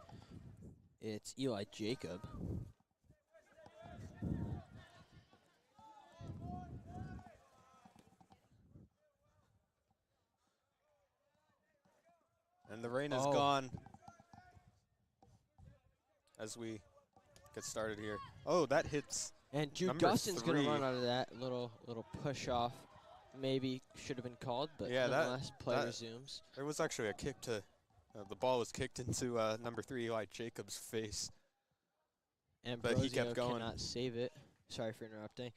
It's Eli Jacob. And the rain is gone as we get started here. Oh, that hits. And Jude Gustin's going to run out of that little push off. Maybe should have been called, but yeah, nonetheless, play resumes. There was actually a kick to, the ball was kicked into number 3 Eli Jacob's face. And but he kept going. Cannot save it. Sorry for interrupting.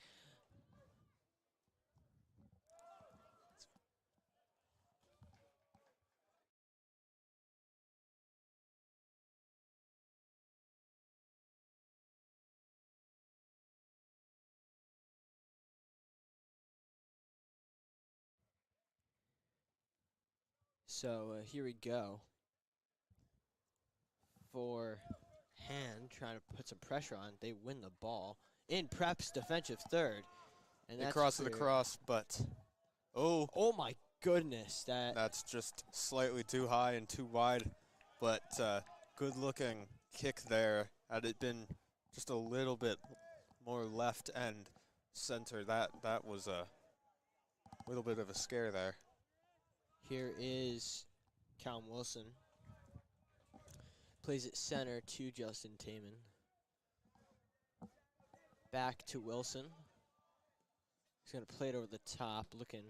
So here we go. For Hand trying to put some pressure on. They win the ball in Prep's defensive third. And they cross it across, but oh my goodness, that's just slightly too high and too wide. But good looking kick there. Had it been just a little bit more left and center, that was a little bit of a scare there. Here is Callum Wilson. Plays it center to Justin Taman. Back to Wilson. He's going to play it over the top, looking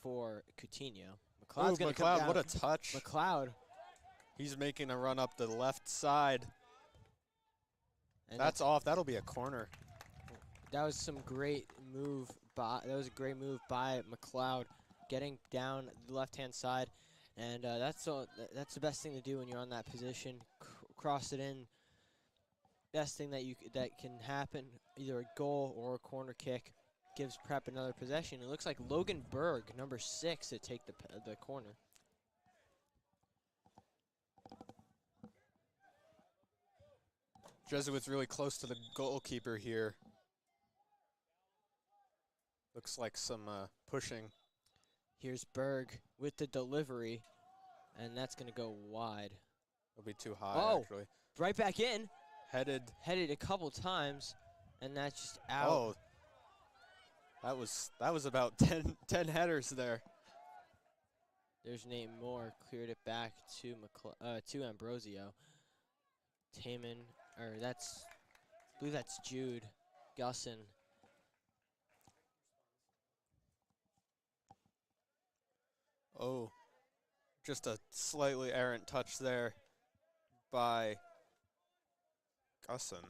for Coutinho. McLeod's going to come down. What a touch. McLeod. He's making a run up the left side. And that's off. That'll be a corner. That was some great move by. That was a great move by McLeod, getting down the left-hand side. And that's the best thing to do when you're on that position. Cross it in. Best thing that can happen, either a goal or a corner kick, gives Prep another possession. It looks like Logan Berg, number 6, to take the corner. Jesuits really close to the goalkeeper here. Looks like some pushing. Here's Berg with the delivery, and that's going to go wide. It'll be too high, Oh. actually. Right back in. Headed. Headed a couple times, and that's just out. Oh, that was about 10 headers there. There's Nate Moore, cleared it back to to Ambrosio. Taman, or I believe that's Jude Gusson. Oh, just a slightly errant touch there by Gusson.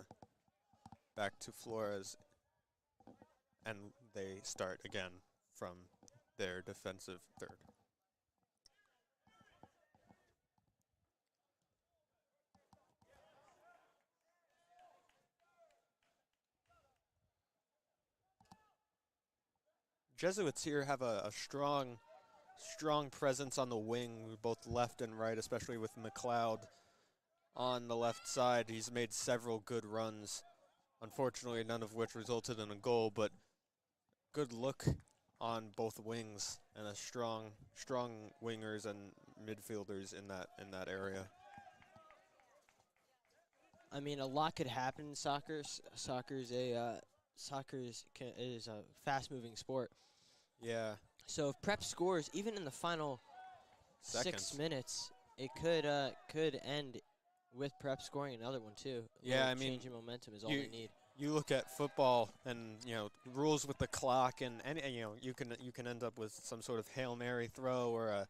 Back to Flores, and they start again from their defensive third. Jesuits here have a strong presence on the wing, both left and right, especially with McLeod on the left side. He's made several good runs, unfortunately none of which resulted in a goal, but good look on both wings and a strong wingers and midfielders in that area. I mean, a lot could happen in soccer. Soccer is a fast-moving sport. Yeah. So if Prep scores, even in the final Seconds. 6 minutes, it could end with Prep scoring another one too. Yeah, I mean, change in momentum is all they need. You look at football and rules with the clock, and you can end up with some sort of Hail Mary throw or a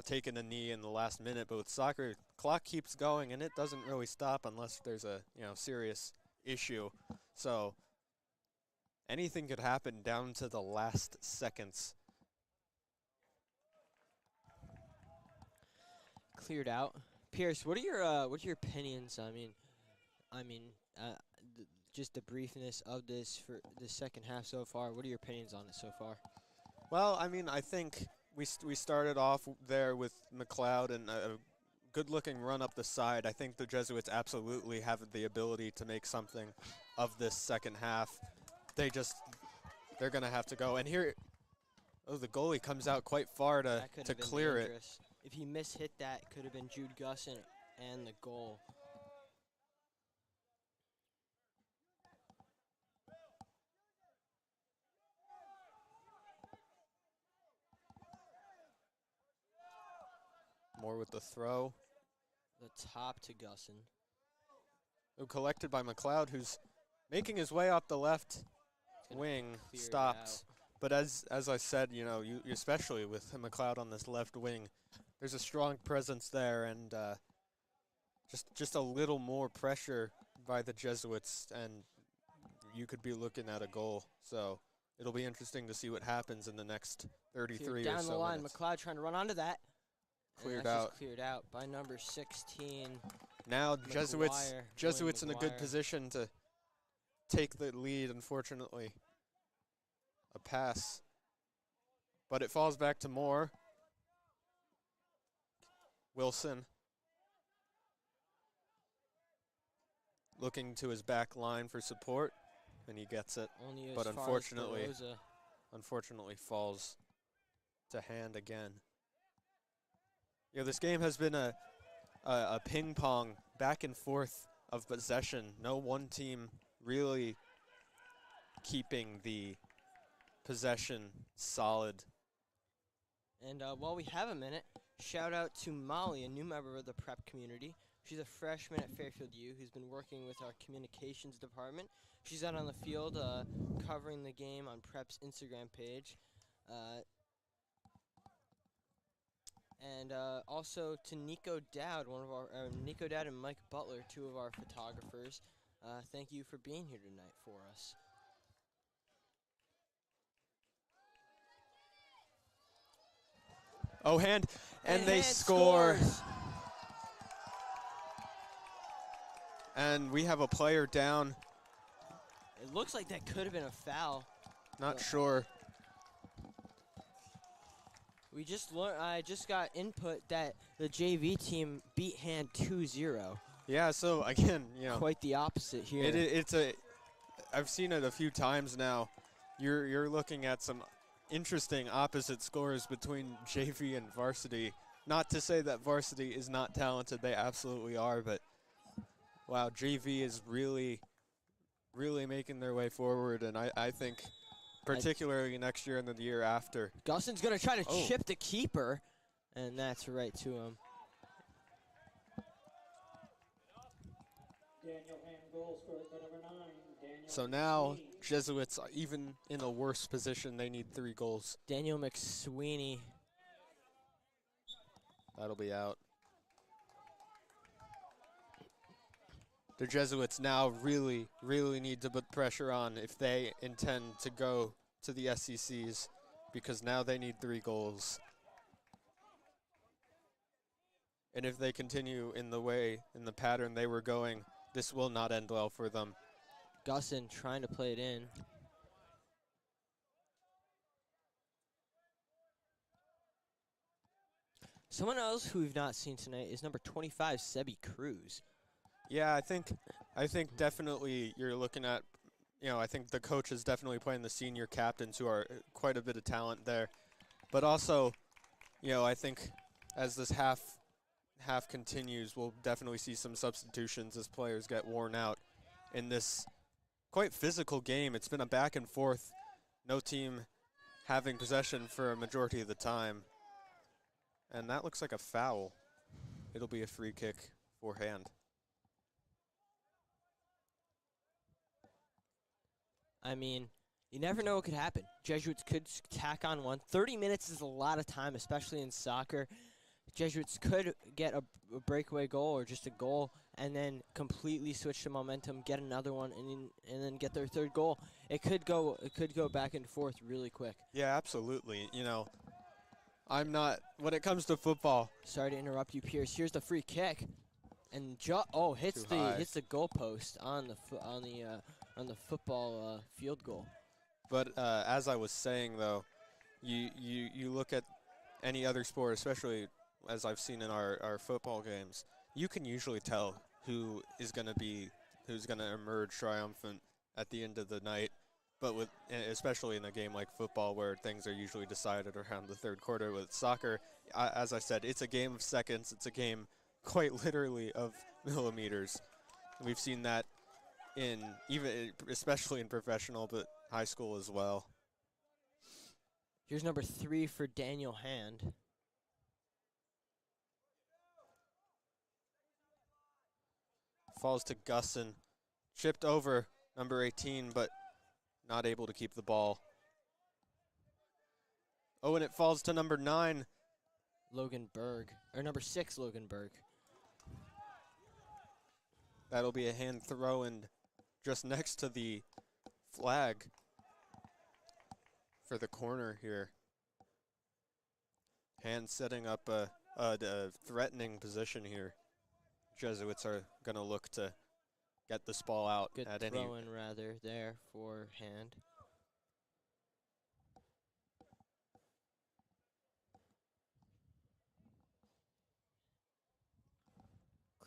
taking a knee in the last minute. But with soccer, clock keeps going and it doesn't really stop unless there's a serious issue. So anything could happen down to the last seconds. Cleared out. Pierce, what are your opinions? Just the briefness of this for the second half so far. What are your opinions on it so far? Well, I mean, I think we started off there with McLeod and a good-looking run up the side. I think the Jesuits absolutely have the ability to make something of this second half. They're going to have to go. And here, the goalie comes out quite far to clear it. If he mishit that, it could have been Jude Gusson and the goal. More with the throw. The top to Gusson. Collected by McLeod, who's making his way up the left wing, stopped. But as I said, you especially with McLeod on this left wing, there's a strong presence there, and just a little more pressure by the Jesuits, and you could be looking at a goal. So it'll be interesting to see what happens in the next 33 or so down the line, minutes. McLeod trying to run onto that. Cleared out. Cleared out by number 16. Now McGuire, Jesuits in a good McGuire. position to take the lead, unfortunately. A pass. But it falls back to Moore. Wilson. Looking to his back line for support, and he gets it. Only as But far unfortunately, as Baroza. unfortunately falls to hand again. This game has been a ping pong back and forth of possession. No one team really keeping the possession solid. And while we have a minute, shout out to Molly, a new member of the prep community. She's a freshman at Fairfield U who's been working with our communications department. She's out on the field covering the game on Prep's Instagram page. And also to Nico Dowd, Nico Dowd and Mike Butler, two of our photographers. Thank you for being here tonight for us. Oh, and they Hand score. scores. And we have a player down. It looks like that could have been a foul. Not sure. I just got input that the JV team beat Hand 2-0. Yeah, so again, Quite the opposite here. I've seen it a few times now. You're looking at some interesting opposite scores between JV and varsity. Not to say that varsity is not talented, they absolutely are, but wow, JV is really, really making their way forward, and I think particularly next year and then the year after. Gussin's going to try to chip the keeper, and that's right to him. So now Jesuits are even in a worse position. They need 3 goals. Daniel McSweeney. That'll be out. The Jesuits now really, really need to put pressure on if they intend to go to the SECs, because now they need 3 goals. And if they continue in the pattern they were going, this will not end well for them. Gussin trying to play it in. Someone else who we've not seen tonight is number 25, Sebi Cruz. Yeah, I think definitely you're looking at, I think the coach is definitely playing the senior captains who are quite a bit of talent there. But also, I think as this half continues, we'll definitely see some substitutions as players get worn out in this quite physical game. It's been a back and forth, no team having possession for a majority of the time. And that looks like a foul. It'll be a free kick for Hand. I mean, you never know what could happen. Jesuits could tack on one. 30 minutes is a lot of time, especially in soccer. Jesuits could get a breakaway goal or just a goal and then completely switch the momentum, get another one, and then get their 3rd goal. It could go back and forth really quick. Yeah, absolutely. I'm not, when it comes to football. Sorry to interrupt you, Pierce. Here's the free kick, and hits the goalpost on the football field goal. But as I was saying, though, you look at any other sport, especially as I've seen in our football games, you can usually tell who's going to emerge triumphant at the end of the night. But especially in a game like football, where things are usually decided around the 3rd quarter, with soccer, as I said, it's a game of seconds. It's a game quite literally of millimeters. We've seen that especially in professional, but high school as well. Here's number 3 for Daniel Hand. Falls to Gussin. Chipped over number 18, but not able to keep the ball. Oh, and it falls to number 9. Logan Berg. Or number 6, Logan Berg. That'll be a hand throw in just next to the flag for the corner here. Hand setting up a threatening position here. Jesuits are going to look to get this ball out Good at any. Good throw-in rather there for Hand.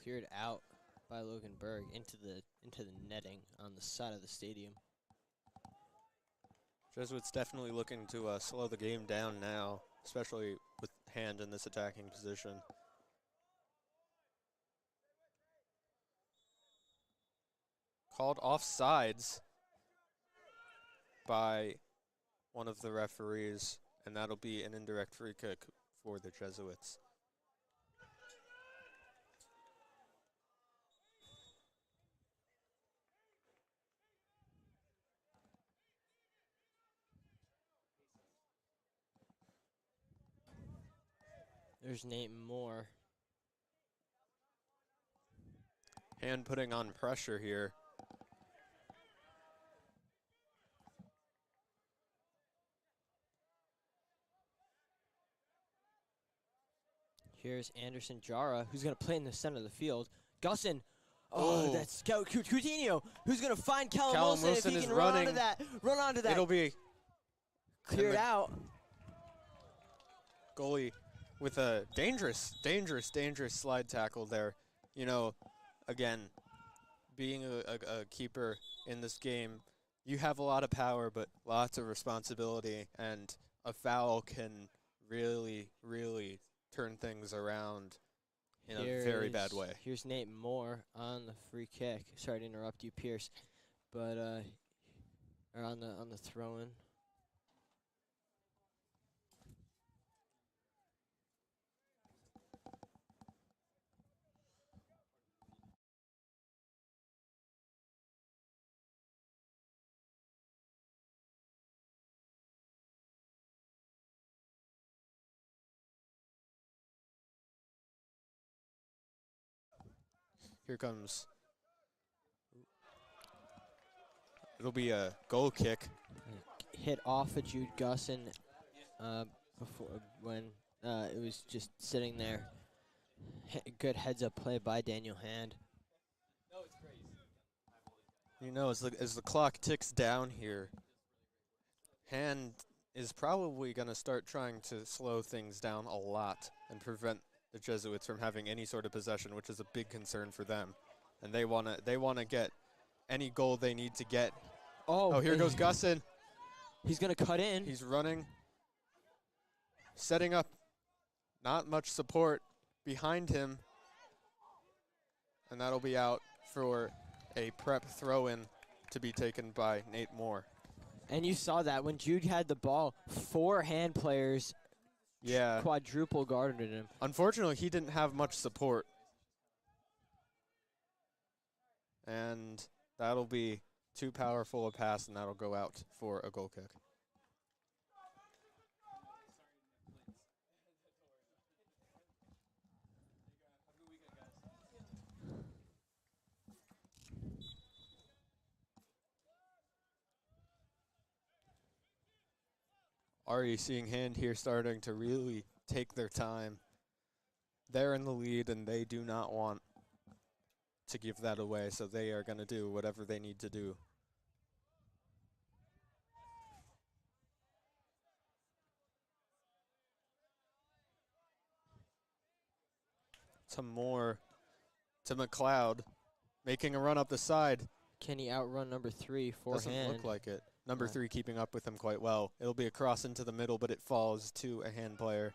Cleared out by Logan Berg into the netting on the side of the stadium. Jesuits definitely looking to slow the game down now, especially with Hand in this attacking position. Called offsides by one of the referees, and that'll be an indirect free kick for the Jesuits. There's Nate Moore. Hand putting on pressure here. Here's Anderson Jara, who's going to play in the center of the field. Gussin. Oh, that's Coutinho, who's going to find Callum Wilson if he can run onto that. Run onto that. It'll be cleared out. Goalie with a dangerous slide tackle there. again, being a keeper in this game, you have a lot of power, but lots of responsibility, and a foul can really, really turn things around in a very bad way. Here's Nate Moore on the free kick. Sorry to interrupt you, Pierce, but or on the throw-in. Here comes. It'll be a goal kick. Hit off of Jude Gusson before when it was just sitting there. Good heads-up play by Daniel Hand. You know, as the clock ticks down here, Hand is probably going to start trying to slow things down a lot and prevent the Jesuits from having any sort of possession, which is a big concern for them. And they want to get any goal they need to get. Oh, here goes Gusson. He's going to cut in. He's running, setting up. Not much support behind him. And that'll be out for a prep throw-in to be taken by Nate Moore. And you saw that when Jude had the ball, 4 Hand players quadruple guarded him. Unfortunately, he didn't have much support. And that'll be too powerful a pass, and that'll go out for a goal kick. Already seeing Hand here starting to really take their time. They're in the lead, and they do not want to give that away, so they are going to do whatever they need to do. To Moore, to McLeod, making a run up the side. Can he outrun number 3 for Doesn't Hand? look like it. Number 3 keeping up with him quite well. It'll be a cross into the middle, but it falls to a Hand player.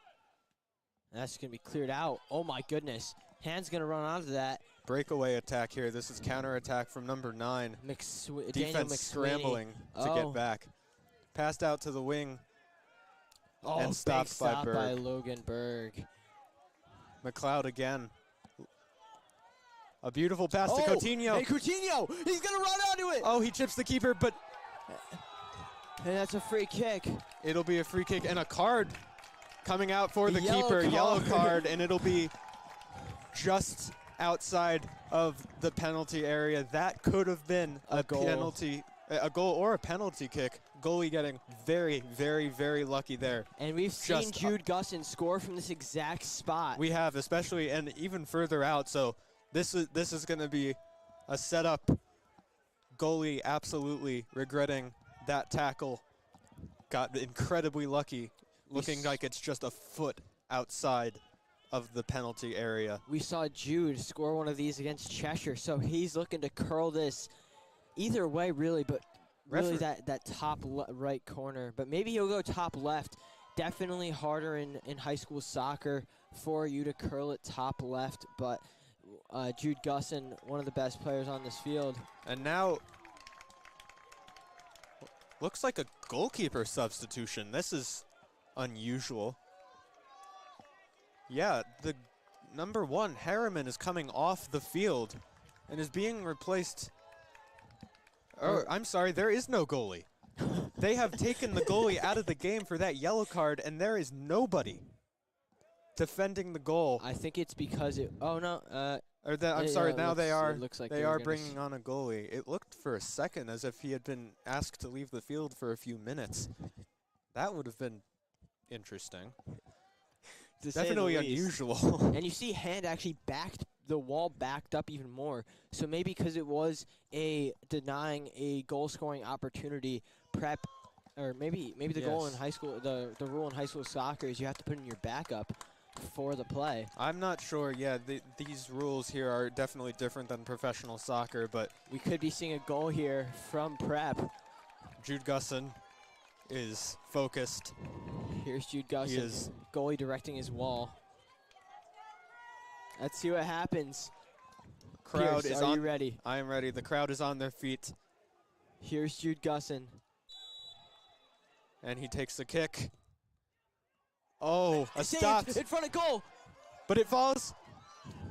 That's going to be cleared out. Oh, my goodness. Hand's going to run onto that. Breakaway attack here. This is counter-attack from number 9. Defense scrambling to get back. Passed out to the wing. And stopped by Berg. By Logan Berg. McLeod again. A beautiful pass to Coutinho. Hey, Coutinho! He's going to run onto it! Oh, he chips the keeper, but... And that's a free kick. It'll be a free kick and a card coming out for the keeper. Card. Yellow card, and it'll be just outside of the penalty area. That could have been a penalty, a goal or a penalty kick. Goalie getting very, very, very lucky there. And we've seen Jude Gusson score from this exact spot. We have, especially, and even further out. So this is going to be a setup. Goalie absolutely regretting that tackle. Got incredibly lucky, looking like it's just a foot outside of the penalty area. We saw Jude score one of these against Cheshire, so he's looking to curl this either way, really, but really that top right corner. But maybe he'll go top left. Definitely harder in high school soccer for you to curl it top left, but Jude Gusson, one of the best players on this field. And now, looks like a goalkeeper substitution. This is unusual. Yeah, the number 1, Harriman, is coming off the field and is being replaced. Oh, I'm sorry, there is no goalie. They have taken the goalie out of the game for that yellow card, and there is nobody defending the goal. I think it's because it. Oh no. I'm sorry. Now they are. Looks like they are bringing on a goalie. It looked for a second as if he had been asked to leave the field for a few minutes. That would have been interesting. Definitely unusual. And you see, Hand actually backed the wall, backed up even more. So maybe because it was denying a goal-scoring opportunity, Prep, or maybe the goal in high school, the rule in high school soccer is you have to put in your backup. for the play. I'm not sure. Yeah, these rules here are definitely different than professional soccer, but We could be seeing a goal here from Prep. Jude Gusson is focused. Here's Jude He Gusson, is. goalie directing his wall. Let's see what happens. Crowd Pierce, is are on. you ready? I am ready. The crowd is on their feet, Here's Jude Gusson. and he takes the kick. Oh, a Saved stop! in front of goal. But it falls.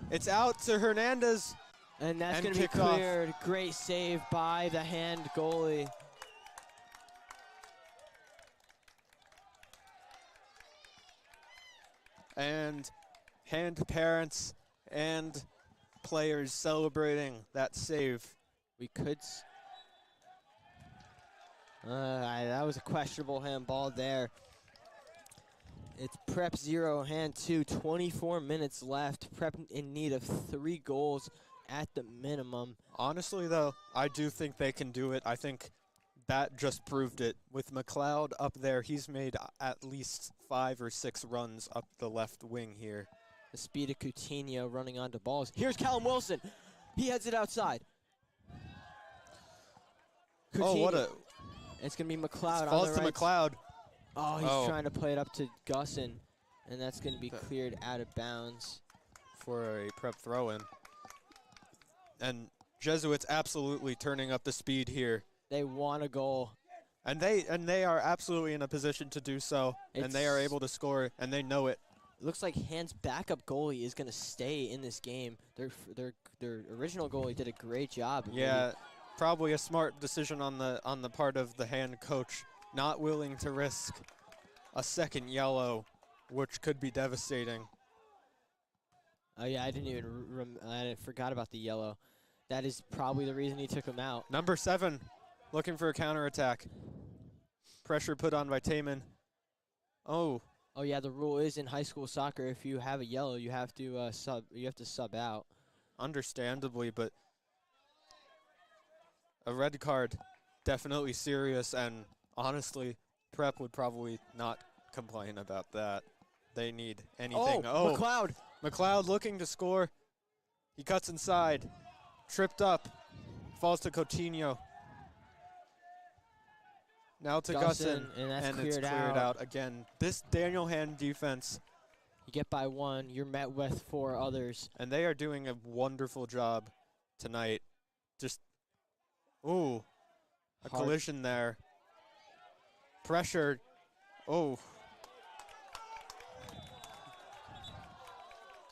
It's out to Hernandez. And that's And going to be kicked off. cleared. Great save by the hand goalie. And hand parents and players celebrating that save. We could. That was a questionable handball there. It's Prep 0, Hand 2. 24 minutes left. Prep in need of 3 goals at the minimum. Honestly, though, I do think they can do it. I think that just proved it. With McLeod up there, he's made at least 5 or 6 runs up the left wing here. The speed of Coutinho running onto balls. Here's Callum Wilson. He heads it outside. Oh, what Coutinho. a It's going to be McLeod on falls the to right. McLeod. Oh, he's Oh. trying to play it up to Gusson, and that's going to be cleared out of bounds. For a Prep throw-in. And Jesuits absolutely turning up the speed here. They want a goal. And they are absolutely in a position to do so. And they are It's- able to score, and they know it. It looks like Hand's backup goalie is going to stay in this game. Their original goalie did a great job. Yeah, probably a smart decision on the part of the Hand coach, not willing to risk a second yellow, which could be devastating. Oh yeah, I didn't even I forgot about the yellow. That is probably the reason he took him out. Number 7, looking for a counterattack. Pressure put on by Taman. Oh, Oh yeah, the rule is in high school soccer, if you have a yellow, you have to sub out. understandably, but a red card, definitely serious, and honestly, Prep would probably not complain about that. They need anything. Oh, McLeod. McLeod looking to score. He cuts inside, tripped up, falls to Coutinho. Now to Gusson, and that's it's cleared cleared out. out again. This Daniel Hand defense, You get by 1, you're met with 4 others. and they are doing a wonderful job tonight. Just, ooh, a Hard. collision there. Pressured. Oh.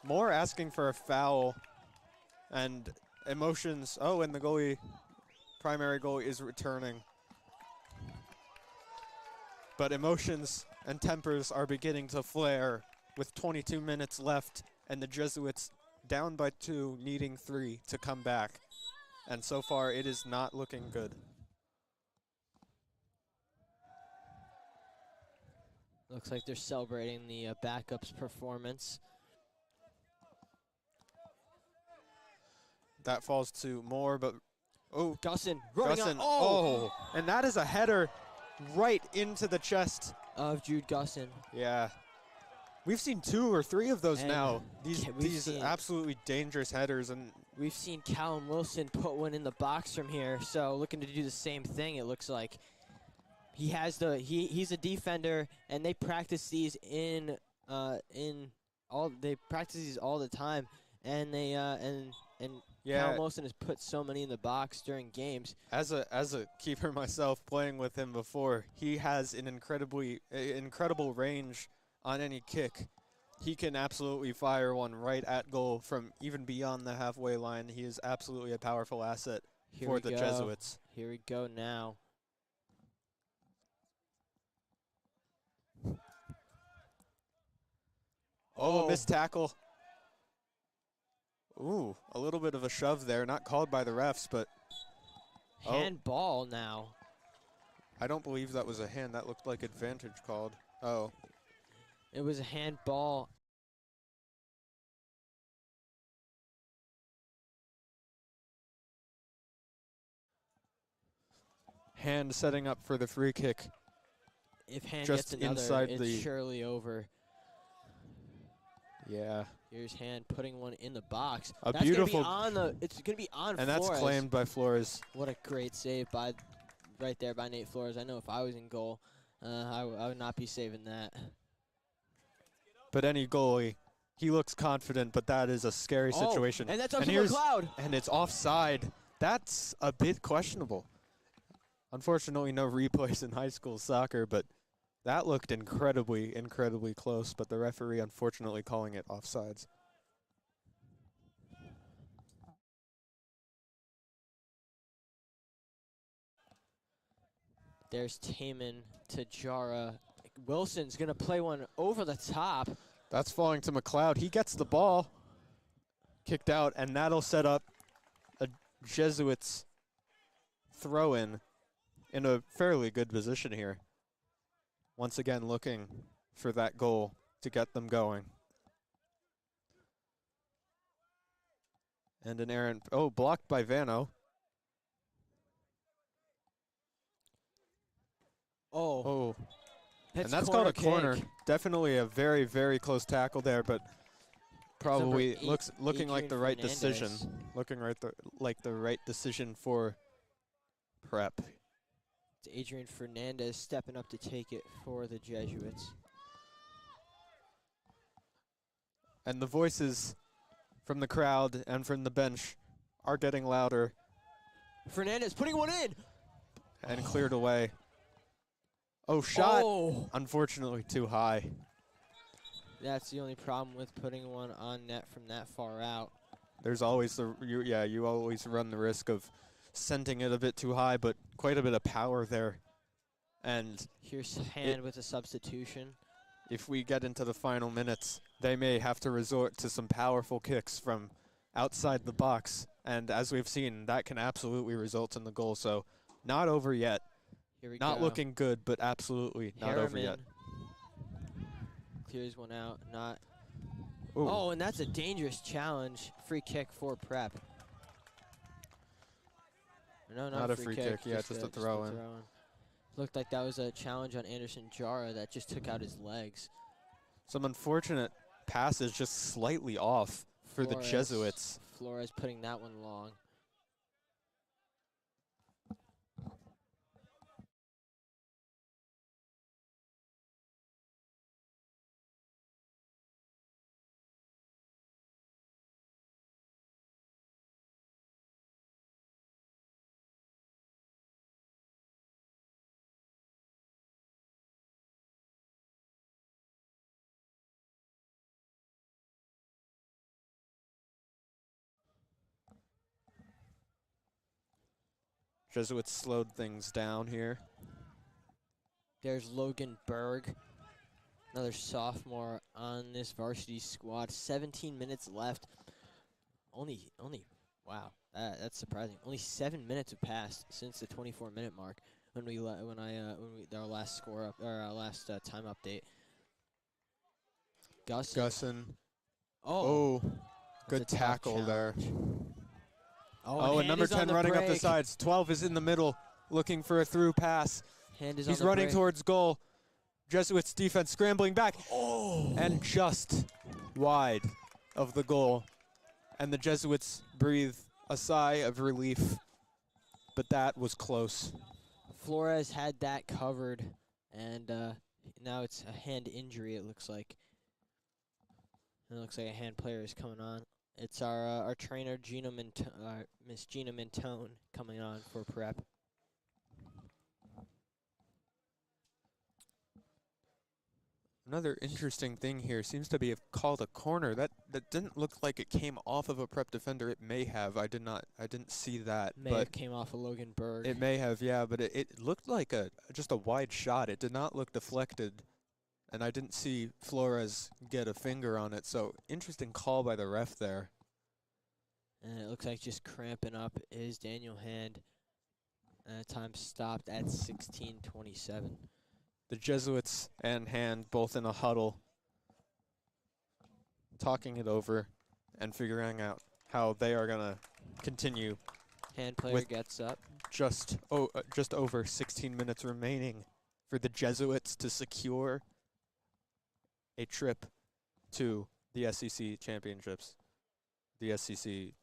Moore asking for a foul, and emotions. Oh, and the goalie, primary goalie, is returning. But emotions and tempers are beginning to flare with 22 minutes left, and the Jesuits down by 2, needing 3 to come back. And so far, it is not looking good. Looks like they're celebrating the backup's performance. That falls to Moore, but oh, Gusson running Gusson. on. Oh, And that is a header right into the chest. of Jude Gusson. Yeah. We've seen 2 or 3 of those And now. These we've seen- absolutely dangerous headers, and We've seen Callum Wilson put one in the box from here, so looking to do the same thing. It looks like he has he's a defender, and they practice these they practice these all the time, and they and yeah, Callum Wilson has put so many in the box during games. as a keeper myself, playing with him before, he has an incredible range on any kick. He can absolutely fire one right at goal from even beyond the halfway line. He is absolutely a powerful asset Here for we the go. Jesuits. Here we go now. Oh, missed tackle. Ooh, a little bit of a shove there. Not called by the refs, but Handball now. I don't believe that was a hand. That looked like advantage called. Oh. It was a handball. Hand setting up for the free kick. If Hand Just gets another, inside it's the- surely over. Yeah. Here's Hand putting one in the box. A That's beautiful. it's gonna be on And Flores. that's claimed by Flores. What a great save right there by Nate Flores. I know if I was in goal, I would not be saving that. But any goalie, he looks confident, but that is a scary situation. And that's up to here's- McLeod. And it's offside. That's a bit questionable. Unfortunately, no replays in high school soccer, but that looked incredibly, incredibly close. But the referee, unfortunately, calling it offsides. There's Taman to Jara. Wilson's going to play one over the top. That's falling to McLeod. He gets the ball kicked out, and that'll set up a Jesuits throw-in a fairly good position here. Once again, looking for that goal to get them going. And an errant. Oh, blocked by Vano. Oh. And that's called a corner. kick. Definitely a very, very close tackle there, but probably number looking like Adrian the right Fernandez. decision. Looking like the right decision for Prep. It's Adrian Fernandez stepping up to take it for the Jesuits. And the voices from the crowd and from the bench are getting louder Fernandez putting one in. and cleared away. Oh, shot. Oh. Unfortunately, too high. That's the only problem with putting one on net from that far out. There's always you always run the risk of sending it a bit too high, but quite a bit of power there. And Here's Hand with a substitution. if we get into the final minutes, they may have to resort to some powerful kicks from outside the box. And as we've seen, that can absolutely result in the goal. So not over yet. Here we Not go. looking good, but absolutely not over yet. Harriman clears one out. Not. Ooh. Oh, and that's a dangerous challenge. Free kick for Prep. No, Not a free kick. Yeah, just a throw in. Looked like that was a challenge on Anderson Jara that just took out his legs. Some unfortunate passes just slightly off for the Jesuits. Flores putting that one long. Jesuits slowed things down here. There's Logan Berg, another sophomore on this varsity squad. 17 minutes left. Wow, that's surprising. Only 7 minutes have passed since the 24-minute mark when our last score up or our last time update. Gusson. Oh, Good that's a tough tackle there. challenge. Oh, and number 10 running up the break. sides. 12 is in the middle, looking for a through pass. Hand is He's on the running break. towards goal. Jesuits defense scrambling back. Oh, And just wide of the goal. And the Jesuits breathe a sigh of relief. But that was close. Flores had that covered, and now it's a hand injury. It looks like. It looks like a hand player is coming on. It's our trainer Miss Gina Mentone coming on for Prep. Another interesting thing here seems to be called a corner. That didn't look like it came off of a Prep defender. It may have. I didn't see that. May but have came off of Logan Berg. it may have, yeah, but it looked like just a wide shot. It did not look deflected. And I didn't see Flores get a finger on it. So interesting call by the ref there. And it looks like just cramping up is Daniel Hand. Time stopped at 16:27. The Jesuits and Hand both in a huddle, talking it over and figuring out how they are going to continue. Hand player With gets up. Just over 16 minutes remaining for the Jesuits to secure a trip to the SEC championships, the SEC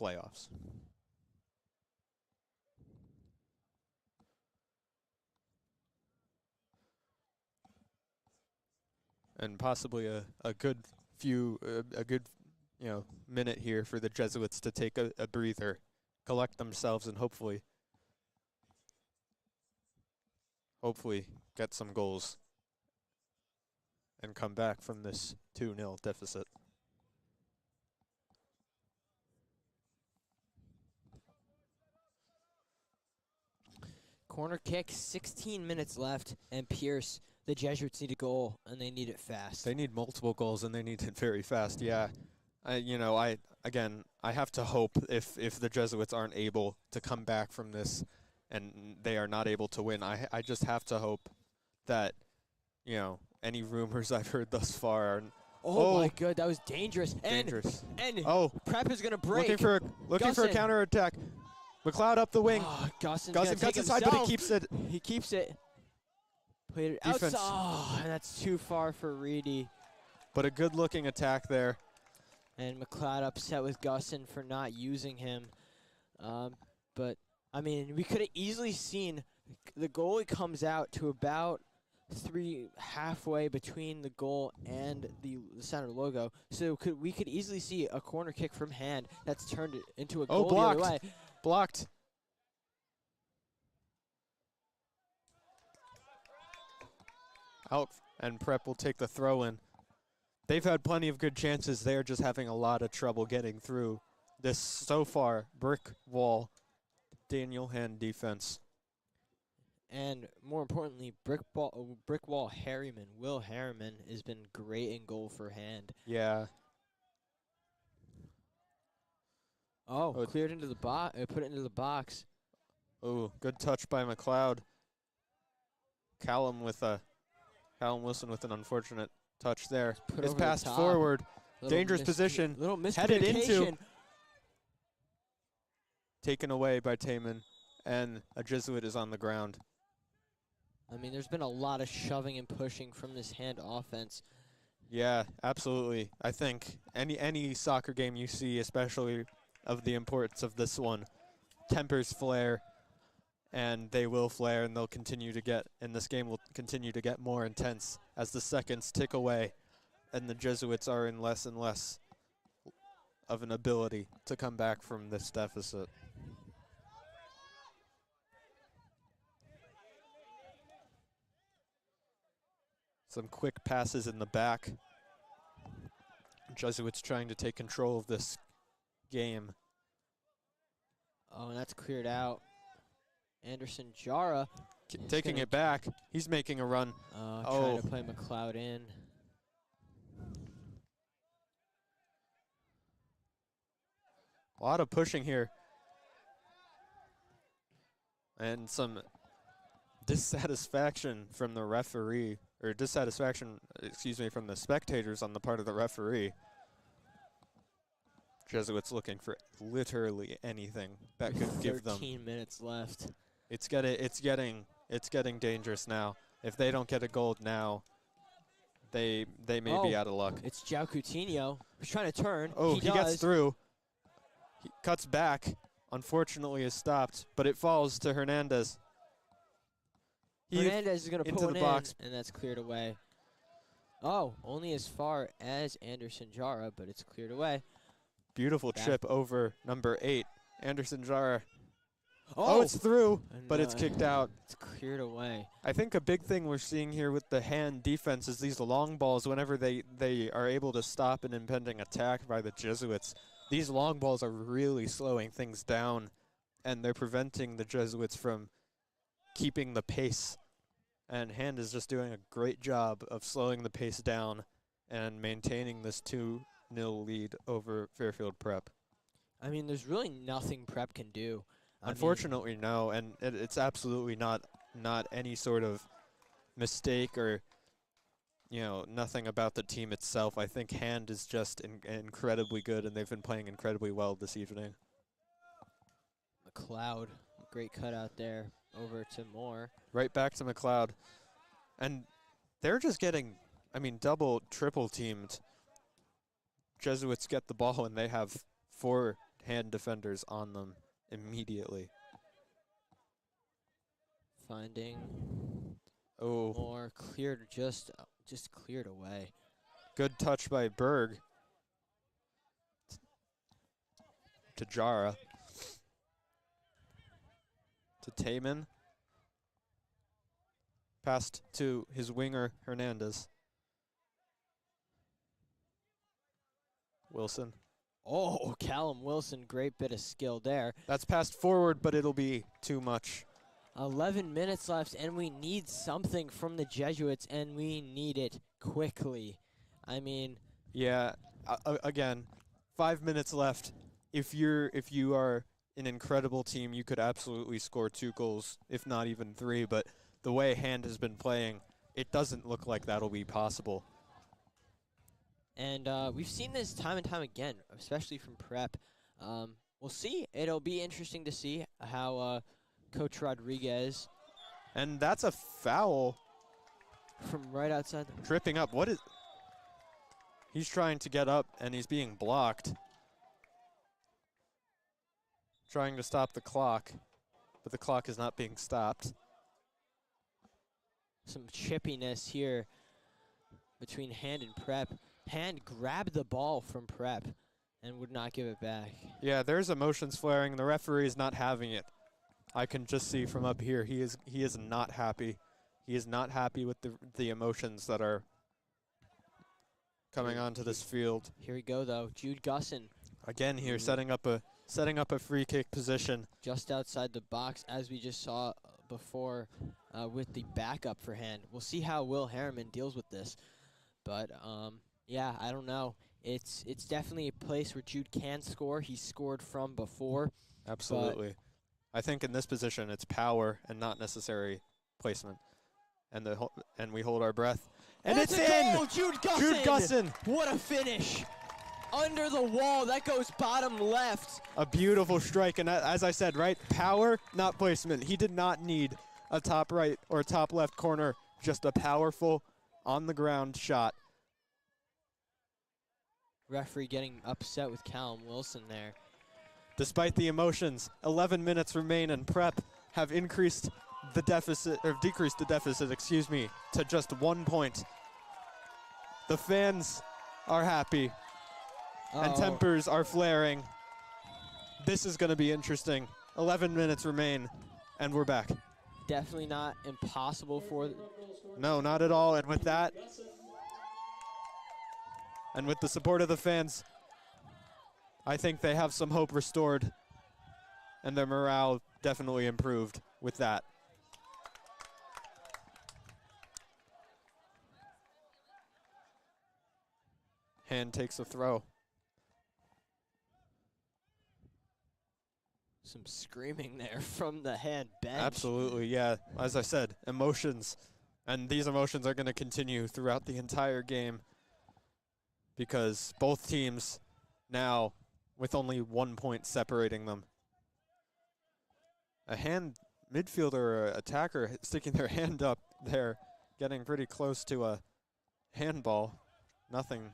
playoffs. And possibly a good few, a good, minute here for the Jesuits to take a breather, collect themselves, and hopefully get some goals and come back from this 2-0 deficit. Corner kick, 16 minutes left, and Pierce, the Jesuits need a goal, and they need it fast. They need multiple goals, and they need it very fast. Yeah, I have to hope if the Jesuits aren't able to come back from this, and they are not able to win, I just have to hope that, any rumors I've heard thus far are. Oh my God, that was dangerous. Dangerous. And oh, Prep is gonna break. Looking for a counter attack. McLeod up the wing. Oh, Gussin cuts inside, but he keeps it. He keeps it. Played it Defense. outside. Oh, and that's too far for Reedy. But a good-looking attack there. And McLeod upset with Gussin for not using him. But, I mean, we could have easily seen the goalie comes out to about halfway between the goal and the center logo. So we could easily see a corner kick from Hand that's turned it into a goal the other way. Blocked. Out, and Prep will take the throw in. They've had plenty of good chances. They're just having a lot of trouble getting through this so far brick wall Daniel Hand defense. And more importantly, brick wall Harriman, Will Harriman, has been great in goal for Hand. Yeah. Oh, cleared into the box. Put it into the box. Oh, good touch by McLeod. Callum Wilson with an unfortunate touch there. His pass forward. Dangerous position. Little headed into. miscommunication. Taken away by Taman, and a Jesuit is on the ground. I mean, there's been a lot of shoving and pushing from this Hand offense. Yeah, absolutely. I think any soccer game you see, especially of the importance of this one, tempers flare, and they will flare, and they'll continue to get, and this game will continue to get more intense as the seconds tick away, and the Jesuits are in less and less of an ability to come back from this deficit. Some quick passes in the back. Jesuits trying to take control of this game. Oh, and that's cleared out. Anderson Jara. Taking it back. He's making a run. Trying to play McLeod in. A lot of pushing here. And some dissatisfaction from the referee, or from the spectators on the part of the referee. Jesuits looking for literally anything that could give them. 13 minutes left. It's getting dangerous now. If they don't get a goal now, they may be out of luck. It's João Coutinho who's trying to turn. Oh, he gets through. He cuts back. Unfortunately, is stopped, but it falls to Hernandez. Hernandez is going to into pull the it box. in, and that's cleared away. Oh, only as far as Anderson Jara, but it's cleared away. Beautiful chip over number 8, Anderson Jara. Oh, it's through, but it's kicked out. It's cleared away. I think a big thing we're seeing here with the Hand defense is these long balls. Whenever they are able to stop an impending attack by the Jesuits, these long balls are really slowing things down, and they're preventing the Jesuits from keeping the pace. And Hand is just doing a great job of slowing the pace down and maintaining this 2-0 lead over Fairfield Prep. I mean, there's really nothing Prep can do. Unfortunately, no, and it's absolutely not any sort of mistake or, nothing about the team itself. I think Hand is just incredibly good, and they've been playing incredibly well this evening. McLeod, great cutout there. Over to Moore. Right back to McLeod. And they're just getting, double, triple teamed. Jesuits get the ball and they have 4 hand defenders on them immediately. Finding Oh, more, cleared, just cleared away. good touch by Berg to Jara. To Taman. Passed to his winger, Hernandez. Wilson. Oh, Callum Wilson, great bit of skill there. That's passed forward, but it'll be too much. 11 minutes left, and we need something from the Jesuits, and we need it quickly. I mean, Yeah, again, 5 minutes left. If you are an incredible team, you could absolutely score 2 goals, if not even 3. But the way Hand has been playing, it doesn't look like that'll be possible. and we've seen this time and time again, especially from Prep. We'll see. It'll be interesting to see how Coach Rodriguez And that's a foul. from right outside. Tripping up. What is? He's trying to get up, and he's being blocked. Trying to stop the clock, but the clock is not being stopped. Some chippiness here between Hand and Prep. Hand grabbed the ball from Prep and would not give it back. Yeah, there's emotions flaring. The referee is not having it. I can just see from up here. He is not happy. He is not happy with the emotions that are coming onto this field. Here we go though. Jude Gusson Again here, setting up a free kick position. just outside the box, as we just saw before with the backup for Hand. We'll see how Will Harriman deals with this. But yeah, I don't know. It's definitely a place where Jude can score. He's scored from before. Absolutely. I think in this position it's power and not necessary placement. And we hold our breath. And it's a in! goal! Jude Gusson! Jude Gusson! What a finish! Under the wall, that goes bottom left. A beautiful strike, and as I said, right, power, not placement. He did not need a top right or top left corner, just a powerful, on-the-ground shot. Referee getting upset with Callum Wilson there. Despite the emotions, 11 minutes remain, and Prep have increased the deficit, or decreased the deficit, excuse me, to just 1 point. The fans are happy, and tempers are flaring. This is going to be interesting. 11 minutes remain, and we're back. Definitely not impossible for... No, not at all. And with that, and with the support of the fans, I think they have some hope restored, and their morale definitely improved with that. Hand takes a throw. Some screaming there from the Hand bench. Absolutely, yeah. As I said, emotions. And these emotions are going to continue throughout the entire game because both teams now with only 1 point separating them. A Hand midfielder or attacker sticking their hand up there, getting pretty close to a handball. Nothing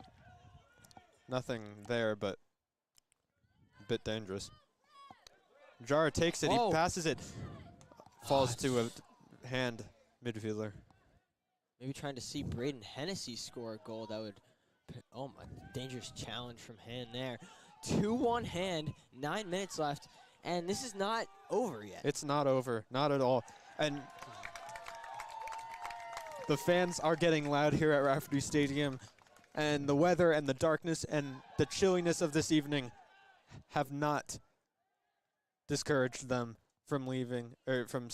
there, but a bit dangerous. Jara takes it, Whoa. he passes it, falls to a Hand midfielder. Maybe trying to see Braden Hennessy score a goal. That would... Oh, my. Dangerous challenge from Hand there. 2-1 Hand. 9 minutes left. And this is not over yet. It's not over, not at all. And the fans are getting loud here at Rafferty Stadium. And the weather and the darkness and the chilliness of this evening have not discouraged them from leaving or from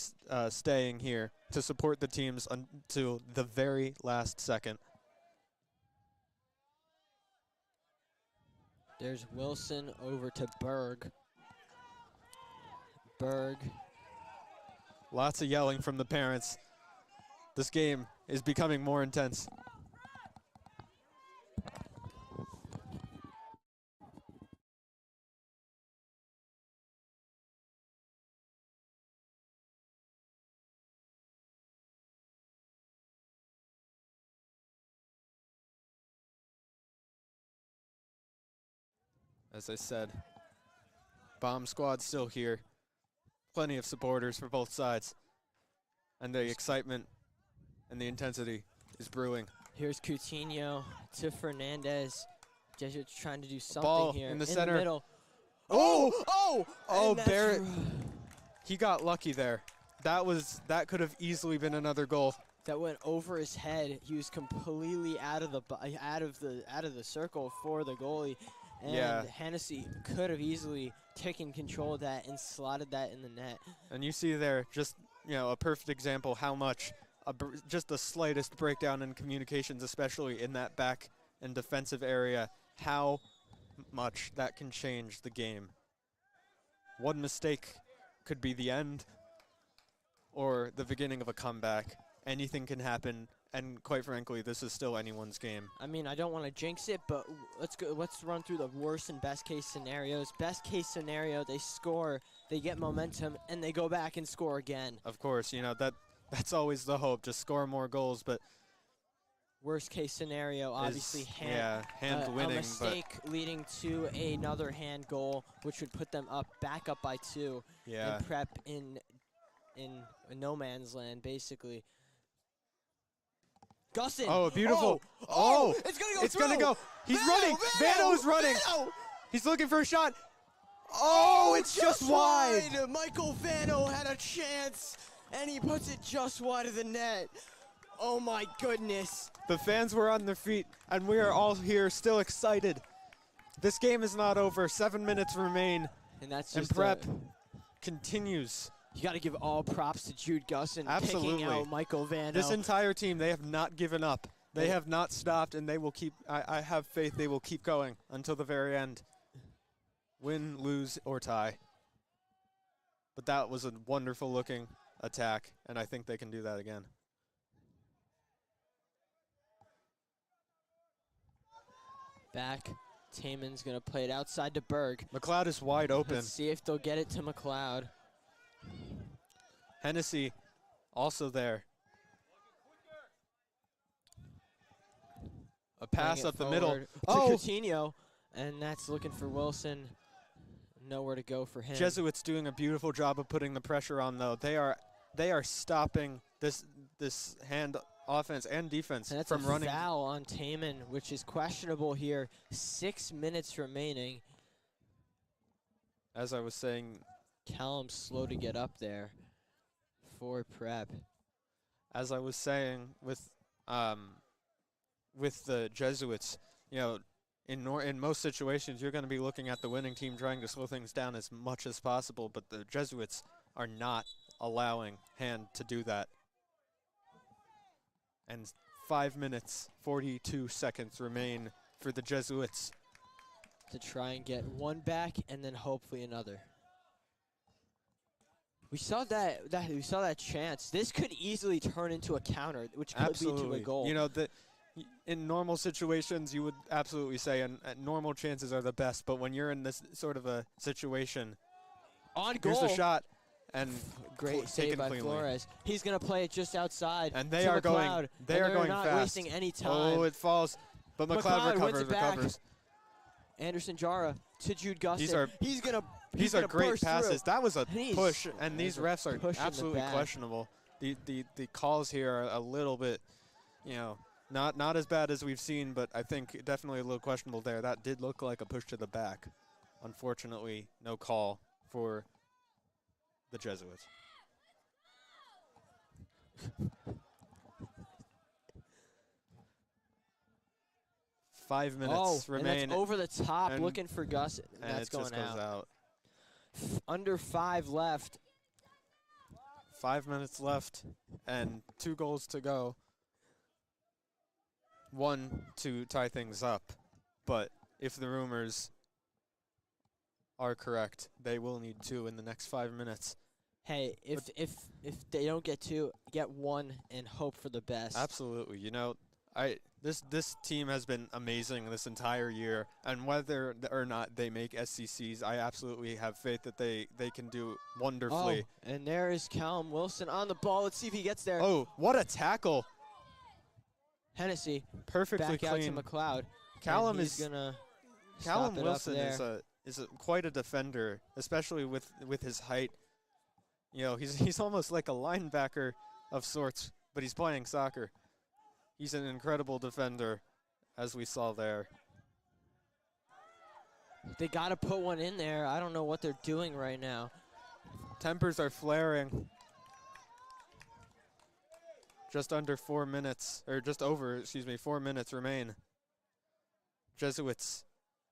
staying here to support the teams until the very last second. There's Wilson over to Berg. Berg. Lots of yelling from the parents. This game is becoming more intense. As I said, bomb squad still here. Plenty of supporters for both sides. And the excitement and the intensity is brewing. Here's Coutinho to Fernandez. Jesuits trying to do something Ball here. in the center. Middle. Oh! Oh! Oh, And that's Barrett. He got lucky there. That could have easily been another goal. That went over his head. He was completely out of the circle for the goalie. And Yeah. Hennessy could have easily taken control of that and slotted that in the net. And you see there just, a perfect example how much just the slightest breakdown in communications, especially in that back and defensive area, how much that can change the game. One mistake could be the end or the beginning of a comeback. Anything can happen, and quite frankly, this is still anyone's game. I mean, I don't want to jinx it, but let's run through the worst and best case scenarios. Best case scenario, they score, they get momentum, and they go back and score again. Of course, that's always the hope, just score more goals, but worst case scenario, obviously hand winning, a mistake leading to another hand goal, which would put them back up by 2. Yeah. And Prep in no man's land, basically. Gustin. Oh, beautiful. It's gonna go It's through. gonna go. He's Vano, running. Vano's running. Vano. He's looking for a shot. Oh, it's just wide. Michael Vano had a chance, and he puts it just wide of the net. Oh my goodness. The fans were on their feet, and we are all here still excited. This game is not over. 7 minutes remain, And that's and just Prep continues. you got to give all props to Jude Gustin Absolutely. picking out Michael Vano. This entire team, they have not given up. They have not stopped, and they will keep. I have faith they will keep going until the very end. Win, lose, or tie. But that was a wonderful looking attack, and I think they can do that again. Back. Taman's going to play it outside to Berg. McLeod is wide open. Let's see if they'll get it to McLeod. Hennessy also there. A pass Playing it up the middle. forward to Oh, Coutinho, and that's looking for Wilson. Nowhere to go for him. Jesuits doing a beautiful job of putting the pressure on, though. They are stopping this hand offense and defense And that's from a running. foul on Taman, which is questionable here. 6 minutes remaining. As I was saying, Callum's slow to get up there for Prep. as I was saying with the Jesuits, in most situations you're going to be looking at the winning team trying to slow things down as much as possible, but the Jesuits are not allowing Hand to do that. And 5 minutes, 42 seconds remain for the Jesuits. To try and get one back and then hopefully another. We saw that chance. This could easily turn into a counter, which could lead to a goal. In normal situations, you would absolutely say, and normal chances are the best. But when you're in this sort of a situation, on goal. here's the shot, and Great save taken by cleanly. Flores. He's going to play it just outside. And they to are going. McLeod, They and are they're going not fast. wasting any time. Oh, it falls, but McLeod McLeod wins it back. recovers. Anderson Jara to Jude Gustin. These are great burst passes. through. That was a He's- push, and these that's a refs are push in the absolutely back. questionable. The calls here are a little bit, not as bad as we've seen, but I think definitely a little questionable there. That did look like a push to the back. Unfortunately, no call for the Jesuits. Five minutes and remain. that's over the top, and- looking for Gus. and That's it just going goes out. Under 5 left. 5 minutes left and 2 goals to go. 1 to tie things up. But if the rumors are correct, they will need 2 in the next 5 minutes. Hey, if they don't get 2, get 1 and hope for the best. Absolutely. This team has been amazing this entire year, and whether or not they make SCCs, I absolutely have faith that they can do wonderfully. Oh, and there is Callum Wilson on the ball. Let's see if he gets there. Oh, what a tackle. Hennessy Perfectly back out to clean. McLeod. Callum and he's is gonna Callum it up Wilson there. is quite a defender, especially with his height. You know, he's almost like a linebacker of sorts, but he's playing soccer. He's an incredible defender, as we saw there. They got to put one in there. I don't know what they're doing right now. Tempers are flaring. Just under 4 minutes, or just over, excuse me, 4 minutes remain. Jesuits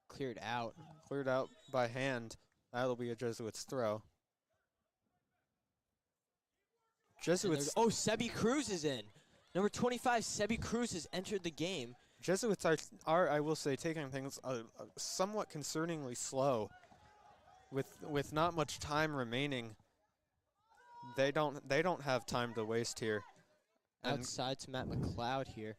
Cleared out. cleared out by hand. That'll be a Jesuits throw. Jesuits. Oh, Sebi Cruz is in. Number 25, Sebi Cruz has entered the game. Jesuits are, I will say, taking things somewhat concerningly slow. With not much time remaining, they don't have time to waste here. And Outside to Matt McLeod here.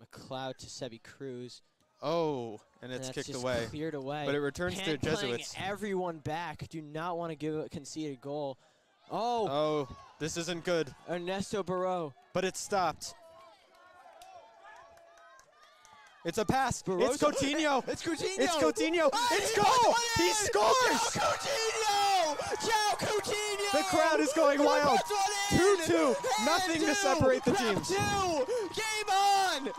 McLeod to Sebi Cruz. oh, and it's That's kicked just away. cleared away. But it returns to Hand Jesuits. playing everyone back. Do not want to concede a goal. Oh, Oh, this isn't good. Ernesto Barreau. But it's stopped. It's a pass. Barroso. It's Coutinho. It's Coutinho. It's Coutinho. Oh, It's he goal. puts one He in. scores. João Coutinho. João Coutinho. The crowd is going wild. Puts one in. 2-2. And Nothing to two. separate the Prep teams. 2. Game on.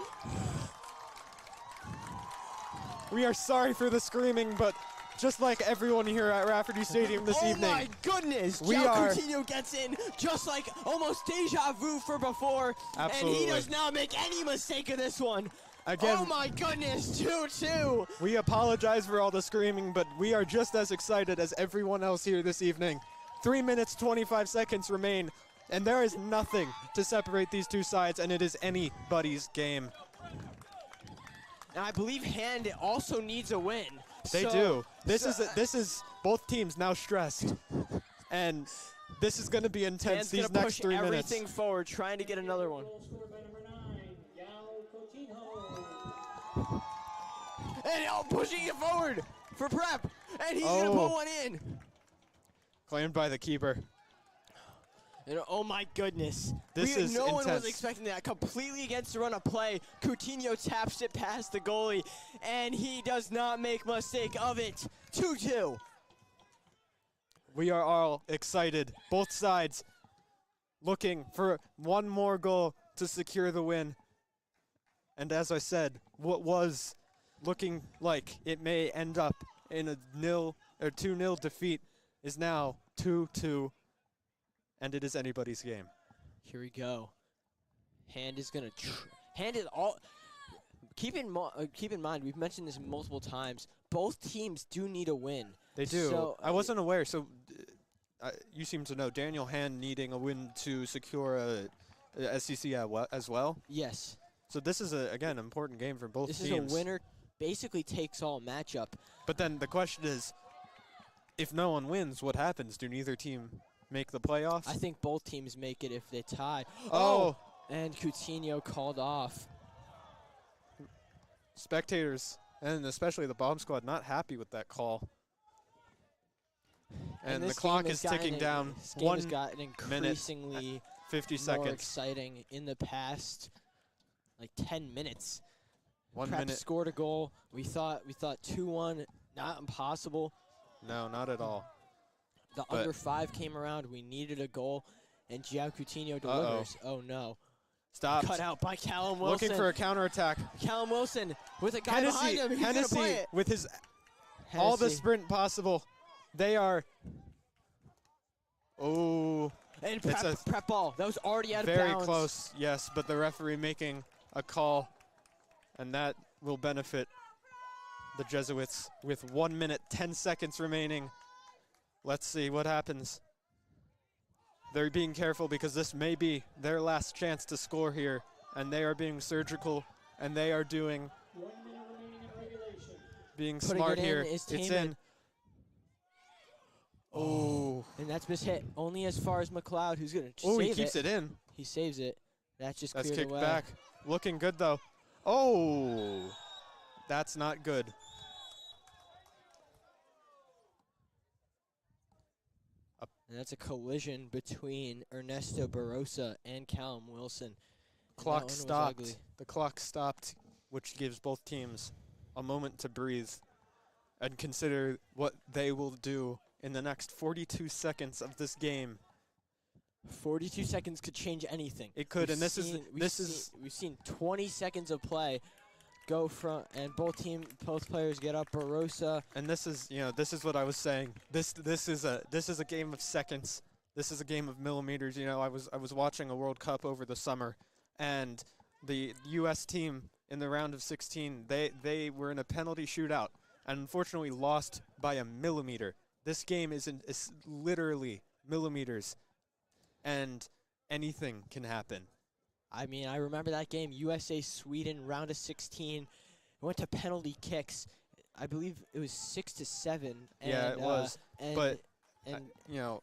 We are sorry for the screaming, but just like everyone here at Rafferty Stadium this evening, Oh my goodness! we João are- Coutinho gets in just like almost deja vu for before. Absolutely. And he does not make any mistake of this one. Again- Oh my goodness, 2-2. we apologize for all the screaming, but we are just as excited as everyone else here this evening. 3 minutes, 25 seconds remain, and there is nothing to separate these two sides, and it is anybody's game. And I believe Hand also needs a win. They So- do. so- This is both teams now stressed, and this is going to be intense Hand's these gonna next push 3 minutes. everything forward, trying to get another one. Goal scored by number 9, João Coutinho. And pushing it forward for Prep, and he's gonna Oh. put one in. Claimed by the keeper. And oh my goodness. This is no one was intense. expecting that. Completely against the run of play. Coutinho taps it past the goalie, and he does not make mistake of it. 2-2. We are all excited, both sides looking for one more goal to secure the win. And as I said, what was looking like it may end up in a 2-0 defeat is now 2-2, and it is anybody's game. Here we go. Hand is gonna. Hand is all. Keep in mind, we've mentioned this multiple times. Both teams do need a win. They do. So, I wasn't aware, so you seem to know. Daniel Hand needing a win to secure a SCC as well. Yes. So this is, again, an important game for both This teams. is a winner basically takes all matchup. But then the question is, if no one wins, what happens? Do neither team make the playoffs? I think both teams make it if they tie. Oh. And Coutinho called off. Spectators, and especially the bomb squad, not happy with that call. And the this clock game is has ticking gotten- down. This game has 1 gotten minute, increasingly 50 more seconds. exciting in the past, like 10 minutes. 1 Prep minute. scored a goal. We thought 2-1, not impossible. No, not at all. The But- under 5 came around. We needed a goal, and João Coutinho delivers. Oh no! Stopped. Cut out by Callum Wilson. Looking for a counterattack. Callum Wilson with a guy behind him. He's gonna play Hennessy it. with his all the Hennessy. sprint possible. They are. Oh, And it's a prep ball. That was already out of very bounds. close. Yes, but the referee making a call, and that will benefit the Jesuits with 1 minute, 10 seconds remaining. Let's see what happens. They're being careful because this may be their last chance to score here, and they are being surgical, and they are 1 minute remaining in regulation. being Putting smart it in here. is It's Taman. in. Oh. And that's mishit only as far as McLeod, who's gonna Oh, save he keeps it in. He saves it. That's just That's cleared kicked away. back. Looking good, though. Oh, that's not good. And that's a collision between Ernesto Barrosa and Callum Wilson. And that one Clock was stopped. ugly. The clock stopped, which gives both teams a moment to breathe. and consider what they will do in the next 42 seconds of this game. 42 seconds could change anything. It could, and we've seen 20 seconds of play go from, and both players get up. Barossa, and this is what I was saying. This is a game of seconds. This is a game of millimeters. I was watching a World Cup over the summer, and the U.S. team in the round of 16, they were in a penalty shootout and unfortunately lost by a millimeter. This game is literally millimeters, and anything can happen. I mean, I remember that game, USA-Sweden, round of 16. It went to penalty kicks. I believe it was 6-7. Yeah, it was. It was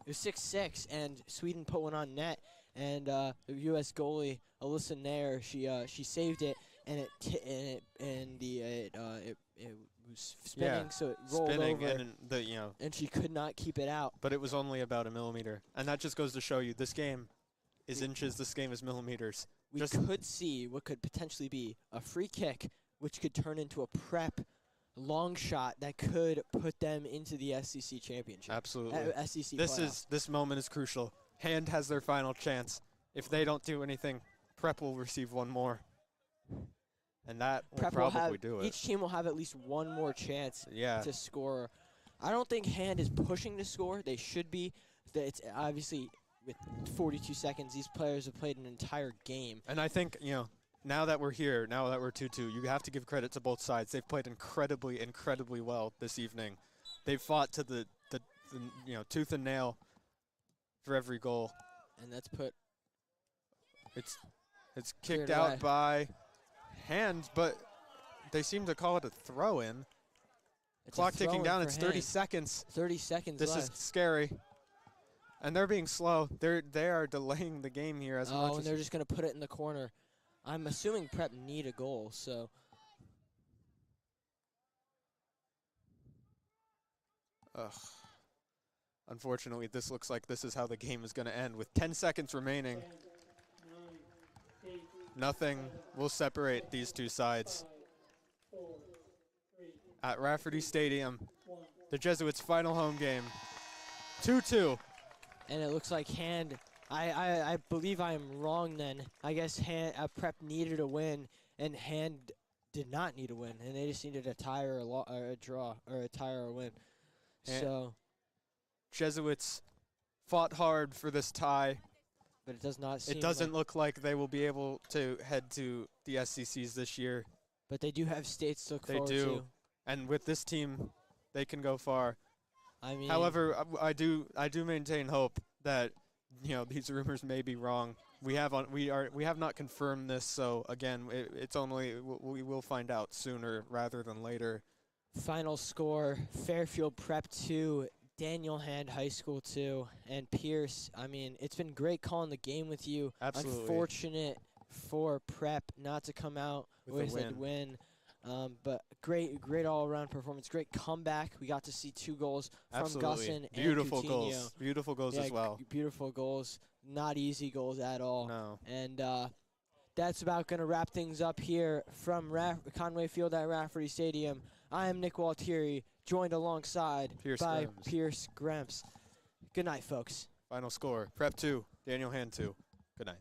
6-6, and Sweden put one on net. And the U.S. goalie, Alyssa Nair, she saved it, and it was spinning, so it rolled over. And she could not keep it out. But it was only about a millimeter, and that just goes to show you this game is inches. This game is millimeters. We could see what could potentially be a free kick, which could turn into a prep long shot that could put them into the SEC championship. Absolutely. SEC This moment is crucial. Hand has their final chance. If they don't do anything, Prep will receive one more. And that will probably do it. Each team will have at least one more chance Yeah. to score. I don't think Hand is pushing to score. They should be. It's obviously, with 42 seconds, these players have played an entire game. And I think, now that we're here, now that we're 2-2, you have to give credit to both sides. They've played incredibly, incredibly well this evening. They've fought to the tooth and nail for every goal. And that's put. It's kicked out by Hand, but they seem to call it a throw-in. Clock ticking down. It's 30 seconds. 30 seconds This left. is scary. And they're being slow. They are delaying the game here as much and as they're just going to put it in the corner. I'm assuming Prep need a goal, so. Ugh. Unfortunately, this looks like this is how the game is going to end with 10 seconds remaining. Nothing will separate these two sides. At Rafferty Stadium, the Jesuits' final home game, 2-2. And it looks like Hand, I believe I am wrong then. I guess Prep needed a win, and Hand did not need a win, and they just needed a tie or a draw, or a tie or a win. And so Jesuits fought hard for this tie. But it does not seem It doesn't look like they will be able to head to the SECs this year. But they do have states to look They forward do. to. And with this team, they can go far. I mean, however, I do maintain hope that these rumors may be wrong. We have not confirmed this, so again, we will find out sooner rather than later. Final score: Fairfield Prep 2, Daniel Hand High School 2, and Pierce. I mean, it's been great calling the game with you. Absolutely. Unfortunate for Prep not to come out with a win. But great all-around performance. Great comeback. We got to see 2 goals from Gusson Beautiful and Coutinho. goals. Beautiful goals as well. Beautiful goals. Not easy goals at all. No. And that's about going to wrap things up here from Conway Field at Rafferty Stadium. I am Nick Waltieri, joined alongside by Pierce Gremps. Good night, folks. Final score, Prep 2, Daniel Hand 2. Good night.